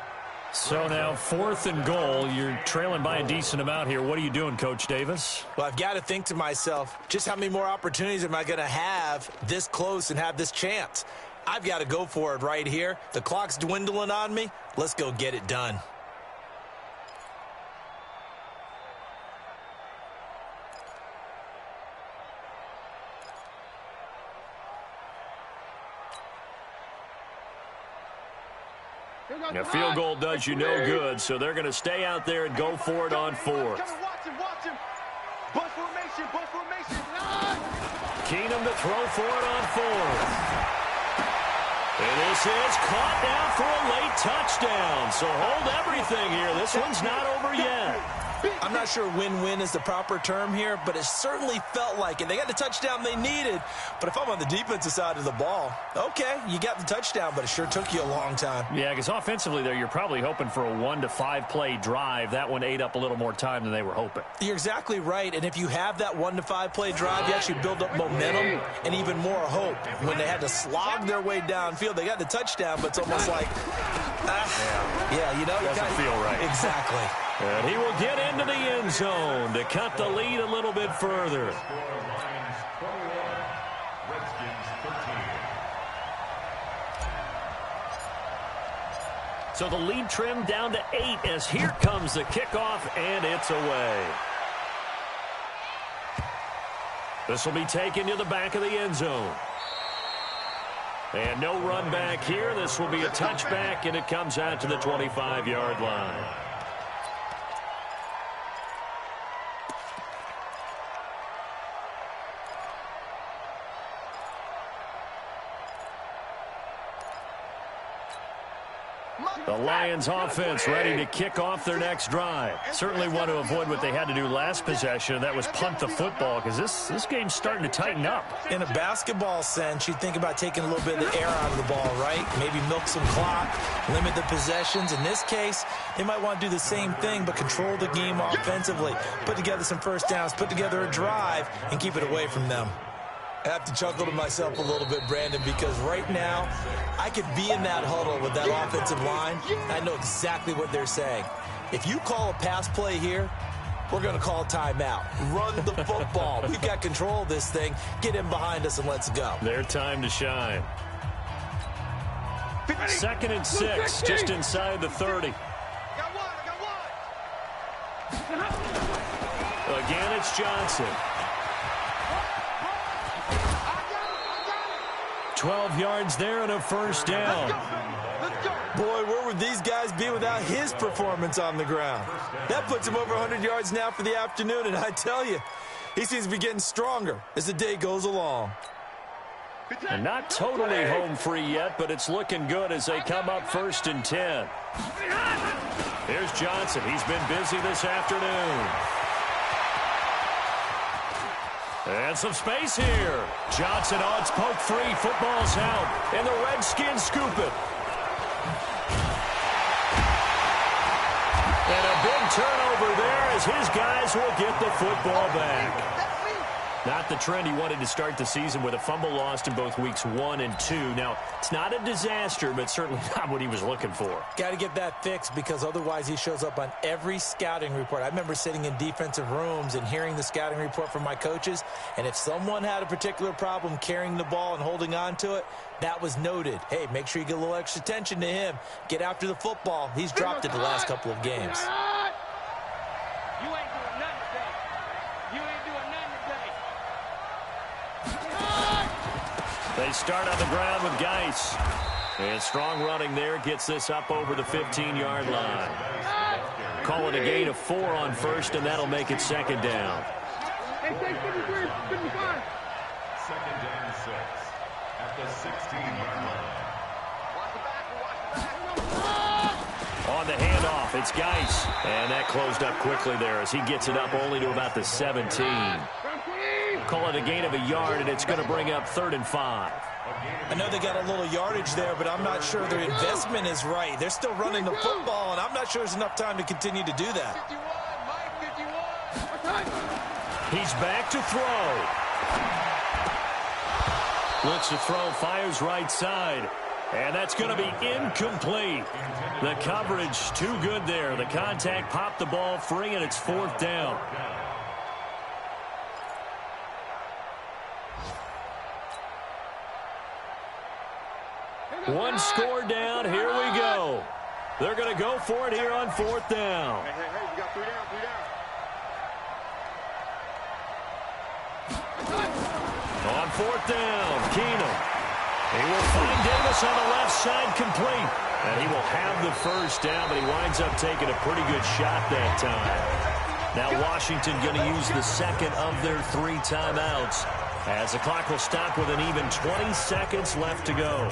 So now 4th and goal. You're trailing by a decent amount here. What are you doing, Coach Davis? Well, I've got to think to myself, just how many more opportunities am I going to have this close and have this chance? I've got to go for it right here. The clock's dwindling on me. Let's go get it done. A field goal does you no good, so they're going to stay out there and go for it on 4th. Watch him. Bus formation. Keenum to throw for it on 4th. And this is caught down for a late touchdown. So hold everything here. This one's not over yet. I'm not sure win-win is the proper term here, but it certainly felt like it. They got the touchdown they needed, but if I'm on the defensive side of the ball, okay, you got the touchdown, but it sure took you a long time. Yeah, because offensively there, you're probably hoping for a 1 to 5 play drive. That one ate up a little more time than they were hoping. You're exactly right, and if you have that 1 to 5 play drive, you actually build up momentum and even more hope. When they had to slog their way downfield, they got the touchdown, but it's almost like, yeah, you know, doesn't feel right. Exactly. And he will get into the end zone to cut the lead a little bit further. Lions 21, Redskins 13. So the lead trimmed down to 8 as here comes the kickoff, and it's away. This will be taken to the back of the end zone. And no run back here. This will be a touchback, and it comes out to the 25-yard line. The Lions offense ready to kick off their next drive. Certainly want to avoid what they had to do last possession, and that was punt the football, because this game's starting to tighten up. In a basketball sense, you think about taking a little bit of the air out of the ball, right? Maybe milk some clock, limit the possessions. In this case, they might want to do the same thing, but control the game offensively. Put together some first downs, put together a drive, and keep it away from them. I have to chuckle to myself a little bit, Brandon, because right now I could be in that huddle with that offensive line. I know exactly what they're saying. If you call a pass play here, we're going to call a timeout. Run the football. We've got control of this thing. Get in behind us and let's go. Their time to shine. 2nd and 6, just inside the 30. Again, it's Johnson. 12 yards there and a first down. Boy, where would these guys be without his performance on the ground? That puts him over 100 yards now for the afternoon, and I tell you, he seems to be getting stronger as the day goes along. And not totally home free yet, but it's looking good as they come up 1st and 10. Here's Johnson. He's been busy this afternoon. And some space here. Johnson odds poke 3. Football's out. And the Redskins scoop it. And a big turnover there as his guys will get the football back. Not the trend he wanted to start the season with a fumble lost in both weeks 1 and 2. Now, it's not a disaster, but certainly not what he was looking for. Got to get that fixed because otherwise he shows up on every scouting report. I remember sitting in defensive rooms and hearing the scouting report from my coaches, and if someone had a particular problem carrying the ball and holding on to it, that was noted. Hey, make sure you get a little extra attention to him. Get after the football. He's dropped it the last couple of games. You ain't doing nothing today. You ain't doing nothing today. They start on the ground with Geis. And strong running there gets this up over the 15-yard line. Call it a gain of 4 on 1st, and that'll make it 2nd down. Hey, take 53, 55. 2nd and 6 at the 16-yard line. On the handoff, it's Geis. And that closed up quickly there as he gets it up only to about the 17. Call it a gain of a yard, and it's going to bring up 3rd and 5. I know they got a little yardage there, but I'm not sure their investment is right. They're still running the football, and I'm not sure there's enough time to continue to do that. 51. He's back to throw. Looks to throw, fires right side. And that's going to be incomplete. The coverage too good there. The contact popped the ball free, and it's 4th down. One score down. Here we go. They're going to go for it here on 4th down. Hey, you got 3 down, 3 down. On 4th down, Keenum. He will find Davis on the left side, complete. And he will have the 1st down, but he winds up taking a pretty good shot that time. Now Washington going to use the 2nd of their 3 timeouts, as the clock will stop with an even 20 seconds left to go.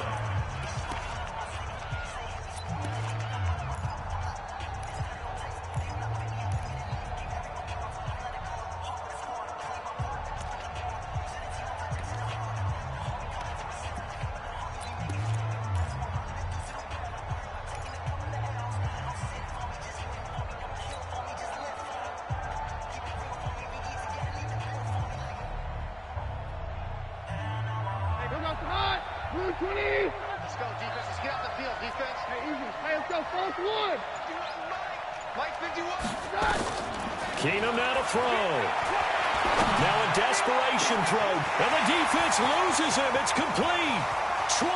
Let's go, defense. Let's get out the field, defense. Hey, easy. Hey, let's go. 4th one. Mike 51. Keenum now to throw. Now a desperation throw. And the defense loses him. It's complete. 20.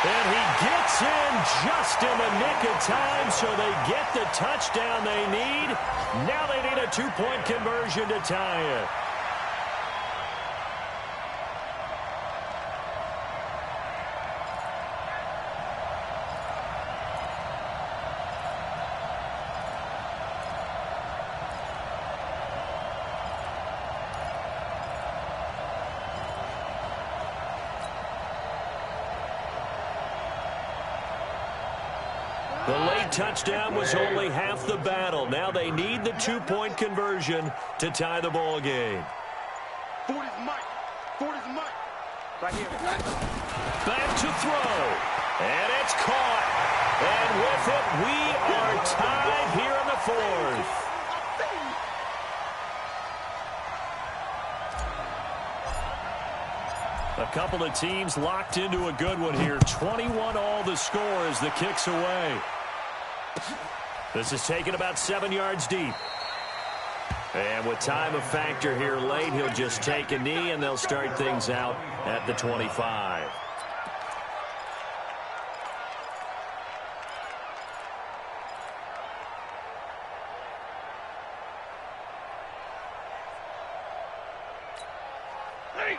And he gets in just in the nick of time, so they get the touchdown they need. Now they need a 2-point conversion to tie it. The late touchdown was only half the battle. Now they need the 2-point conversion to tie the ball game. 40's Mike. 40's Mike. Right here. Back to throw. And it's caught. And with it, we are tied here in the 4th. A couple of teams locked into a good one here. 21 all the score as the kick's away. This is taken about 7 yards deep. And with time of factor here late, he'll just take a knee, and they'll start things out at the 25.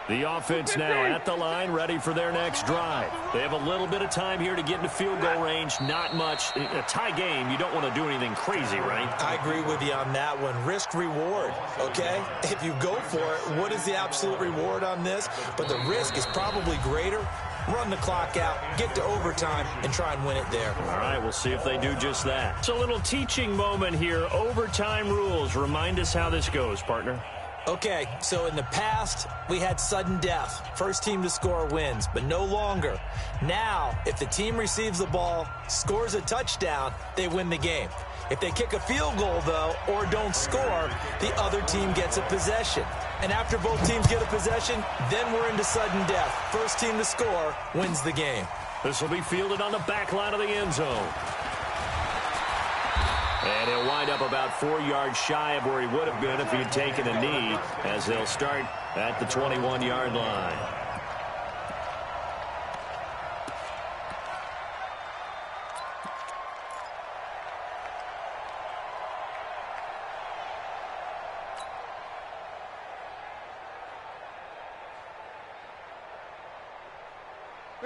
The offense now at the line, ready for their next drive. They have a little bit of time here to get into field goal range. Not much. In a tie game, you don't want to do anything crazy, right? I agree with you on that one. Risk reward, okay? If you go for it, what is the absolute reward on this? But the risk is probably greater. Run the clock out, get to overtime, and try and win it there. All right, we'll see if they do just that. It's a little teaching moment here. Overtime rules. Remind us how this goes, partner. Okay, so in the past, we had sudden death. First team to score wins, but no longer. Now, if the team receives the ball, scores a touchdown, they win the game. If they kick a field goal, though, or don't score, the other team gets a possession. And after both teams get a possession, then we're into sudden death. First team to score wins the game. This will be fielded on the back line of the end zone. And he'll wind up about 4 yards shy of where he would have been if he had taken a knee, as they'll start at the 21-yard line.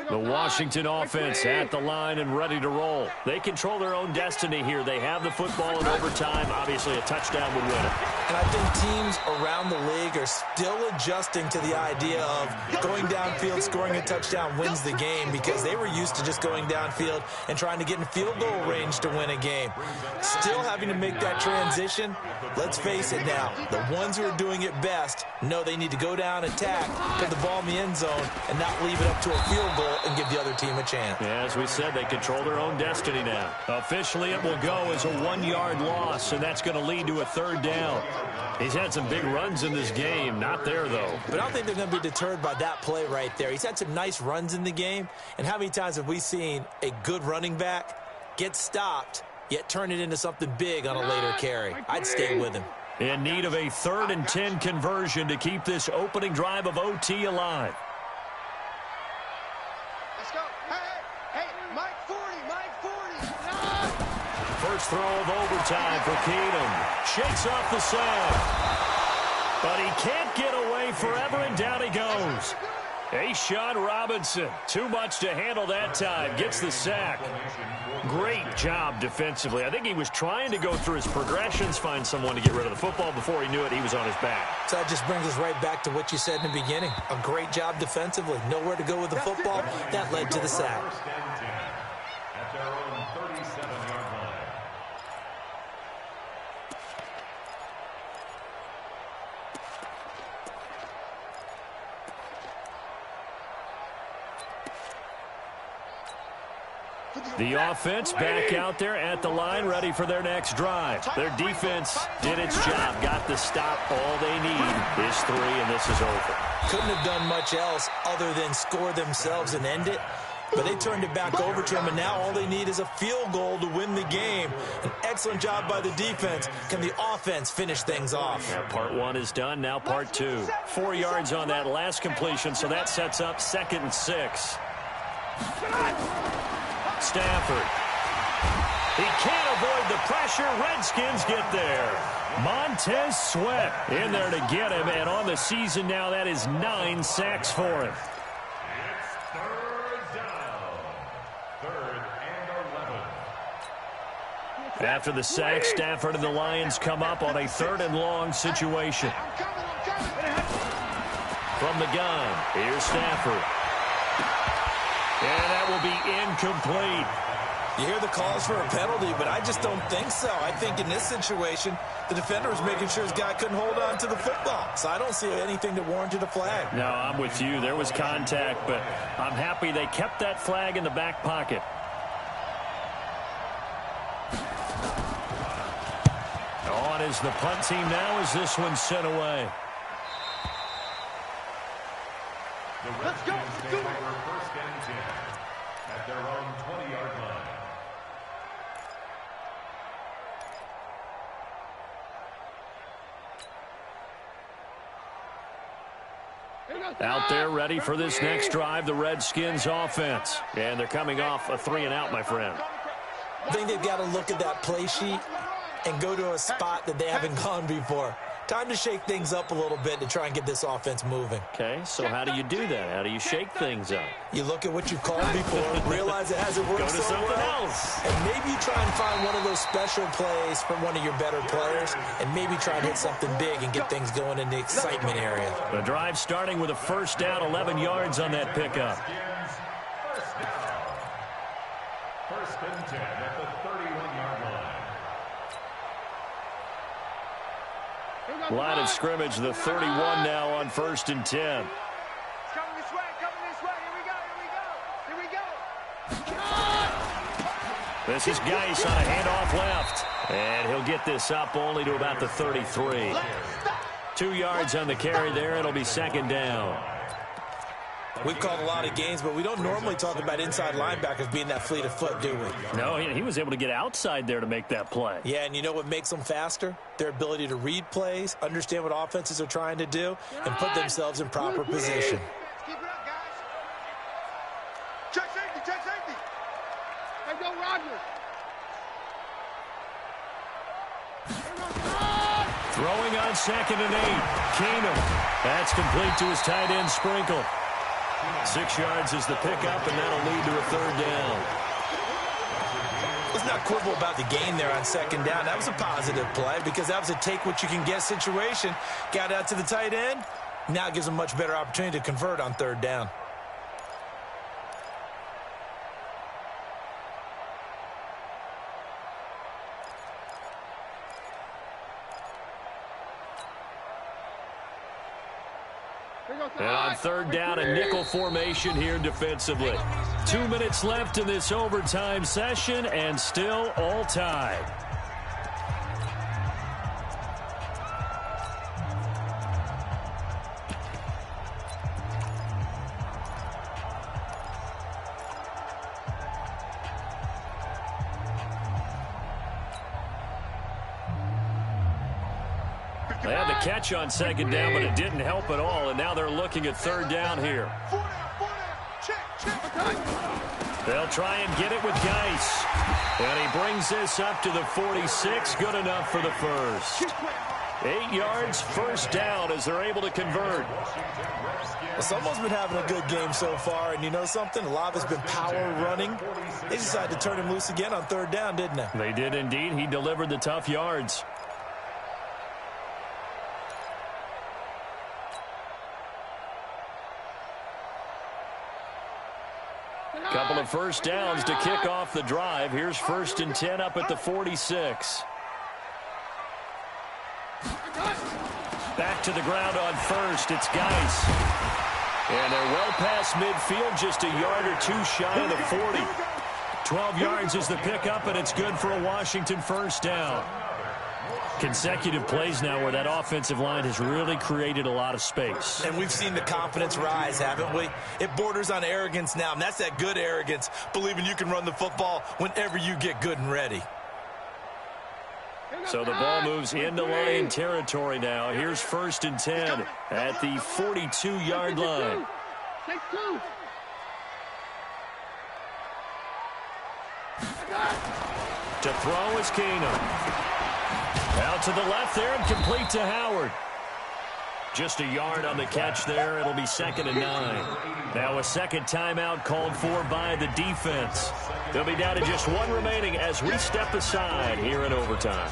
The Washington offense at the line and ready to roll. They control their own destiny here. They have the football in overtime. Obviously, a touchdown would win it. And I think teams around the league are still adjusting to the idea of going downfield, scoring a touchdown wins the game, because they were used to just going downfield and trying to get in field goal range to win a game. Still having to make that transition. Let's face it now, the ones who are doing it best know they need to go down, attack, put the ball in the end zone, and not leave it up to a field goal and give the other team a chance. Yeah, as we said, they control their own destiny now. Officially, it will go as a 1-yard loss, and that's going to lead to a 3rd down. He's had some big runs in this game. Not there, though. But I don't think they're going to be deterred by that play right there. He's had some nice runs in the game, and how many times have we seen a good running back get stopped, yet turn it into something big on a later carry? I'd stay with him. In need of a 3rd and 10 conversion to keep this opening drive of OT alive. Let's go. Hey, Mike 40, Mike 40. First throw of overtime for Keenum. Shakes off the sack. But he can't get away forever, and down he goes. Sean Robinson, too much to handle that time, gets the sack. Great job defensively. I think he was trying to go through his progressions, find someone to get rid of the football. Before he knew it, he was on his back. So that just brings us right back to what you said in the beginning. A great job defensively. Nowhere to go with the football. That led to the sack. At their own 37-yard line. The offense back out there at the line, ready for their next drive. Their defense did its job, got the stop. All they need is 3, and this is over. Couldn't have done much else other than score themselves and end it. But they turned it back over to him, and now all they need is a field goal to win the game. An excellent job by the defense. Can the offense finish things off? Now part 1 is done, now part 2. 4 yards on that last completion, so that sets up 2nd and 6. Stafford. He can't avoid the pressure. Redskins get there. Montez Sweat in there to get him, and on the season now, that is 9 sacks for him. It's 3rd down. 3rd and 11. After the sack, Stafford and the Lions come up on a 3rd and long situation. From the gun, here's Stafford. And that will be incomplete. You hear the calls for a penalty, but I just don't think so. I think in this situation, the defender was making sure his guy couldn't hold on to the football. So I don't see anything that warranted a flag. No, I'm with you. There was contact, but I'm happy they kept that flag in the back pocket. On is the punt team now as this one's sent away. The Redskins take over 1st and 10 at their own 20-yard line. Out there ready for this next drive, the Redskins offense. And they're coming off a 3-and-out, my friend. I think they've got to look at that play sheet and go to a spot that they haven't gone before. Time to shake things up a little bit to try and get this offense moving. Okay, so how do you do that? How do you shake things up? You look at what you've called before, realize it hasn't worked Go to so something well, else. and maybe you try and find one of those special plays from one of your better players, and maybe try and hit something big and get things going in the excitement area. The drive starting with a 1st down, 11 yards on that pickup. 1st down. 1st and 10 at the 31-yard line. Line of scrimmage, the 31 now on 1st and 10. Coming this way, here we go. This is Geis on a handoff left. And he'll get this up only to about the 33. 2 yards on the carry there. It'll be 2nd down. We've called a lot of games, but we don't normally talk about inside linebackers being that fleet of foot, do we? No, he was able to get outside there to make that play. Yeah, and you know what makes them faster? Their ability to read plays, understand what offenses are trying to do, and put themselves in proper position. Keep it up, guys. Check safety. Hey, go Rodgers. Throwing on 2nd and 8. Keenum. That's complete to his tight end, Sprinkle. 6 yards is the pickup, and that'll lead to a 3rd down. Let's not quibble about the gain there on 2nd down. That was a positive play because that was a take-what-you-can-get situation. Got out to the tight end. Now it gives them a much better opportunity to convert on 3rd down. Here we go, And on third down, a nickel formation here defensively. 2 minutes left in this overtime session, and still all tied. They had the catch on second down, but it didn't help at all, and now they're looking at third down here. They'll try and get it with Geis. And he brings this up to the 46. Good enough for the first. 8 yards, first down as they're able to convert. Well, someone's been having a good game so far, and you know something? A lot of it's been power running. They decided to turn him loose again on third down, didn't they? They did indeed. He delivered the tough yards. Couple of first downs to kick off the drive. Here's 1st and 10 up at the 46. Back to the ground on first. It's Geis. And they're well past midfield, just a yard or two shy of the 40. 12 yards is the pickup, and it's good for a Washington first down. Consecutive plays now where that offensive line has really created a lot of space. And we've seen the confidence rise, haven't we? It borders on arrogance now, and that's that good arrogance, believing you can run the football whenever you get good and ready. So the ball moves into Lion territory now. Here's 1st and 10 at the 42-yard line. Take 2. To throw is Keenum. Out to the left there and complete to Howard. Just a yard on the catch there. It'll be 2nd and 9. Now a second timeout called for by the defense. They'll be down to just 1 remaining as we step aside here in overtime.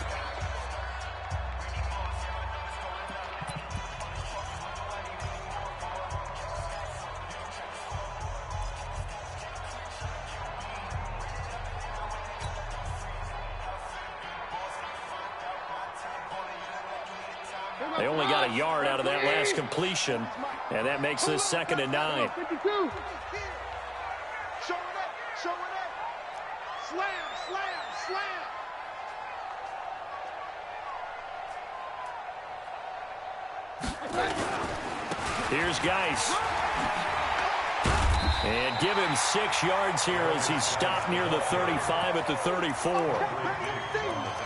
They only got a yard out of that last completion, and that makes this 2nd and 9. 52. Show it up. Show it up. Slam, slam, slam. Here's Geis. And give him 6 yards here as he's stopped near the 35 at the 34.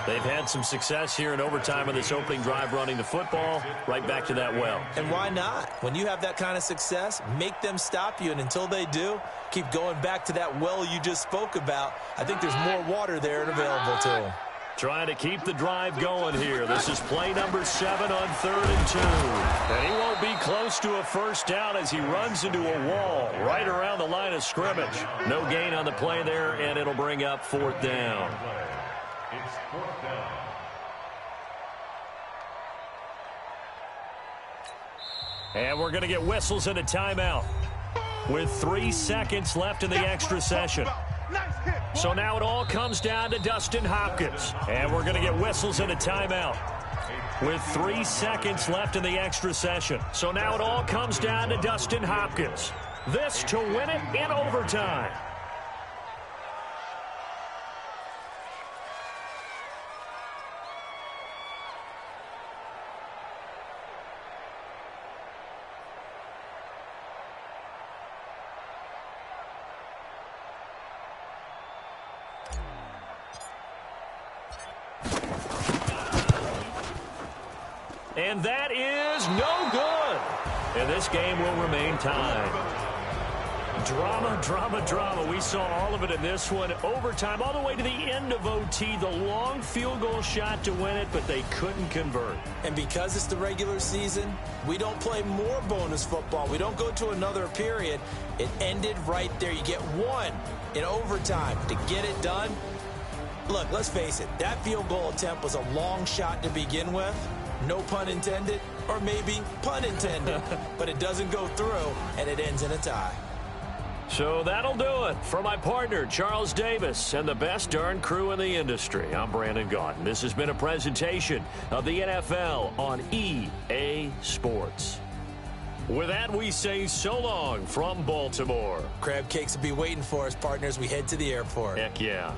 They've had some success here in overtime of this opening drive running the football right back to that well. And why not? When you have that kind of success, make them stop you, and until they do, keep going back to that well you just spoke about. I think there's more water there and available to them. Trying to keep the drive going here. This is play number 7 on 3rd and 2. And he won't be close to a first down as he runs into a wall right around the line of scrimmage. No gain on the play there, and it'll bring up 4th down. It's 4th down. And we're going to get whistles and a timeout with 3 seconds left in the extra session. So now it all comes down to Dustin Hopkins. And we're going to get whistles and a timeout with 3 seconds left in the extra session. So now it all comes down to Dustin Hopkins. This to win it in overtime. And that is no good. And this game will remain tied. Drama, drama, drama. We saw all of it in this one. Overtime, all the way to the end of OT. The long field goal shot to win it, but they couldn't convert. And because it's the regular season, we don't play more bonus football. We don't go to another period. It ended right there. You get 1 in overtime to get it done. Look, let's face it. That field goal attempt was a long shot to begin with. No pun intended, or maybe pun intended. But it doesn't go through, and it ends in a tie. So that'll do it. For my partner, Charles Davis, and the best darn crew in the industry, I'm Brandon Gaudin. This has been a presentation of the NFL on EA Sports. With that, we say so long from Baltimore. Crab cakes will be waiting for us, partners. We head to the airport. Heck yeah.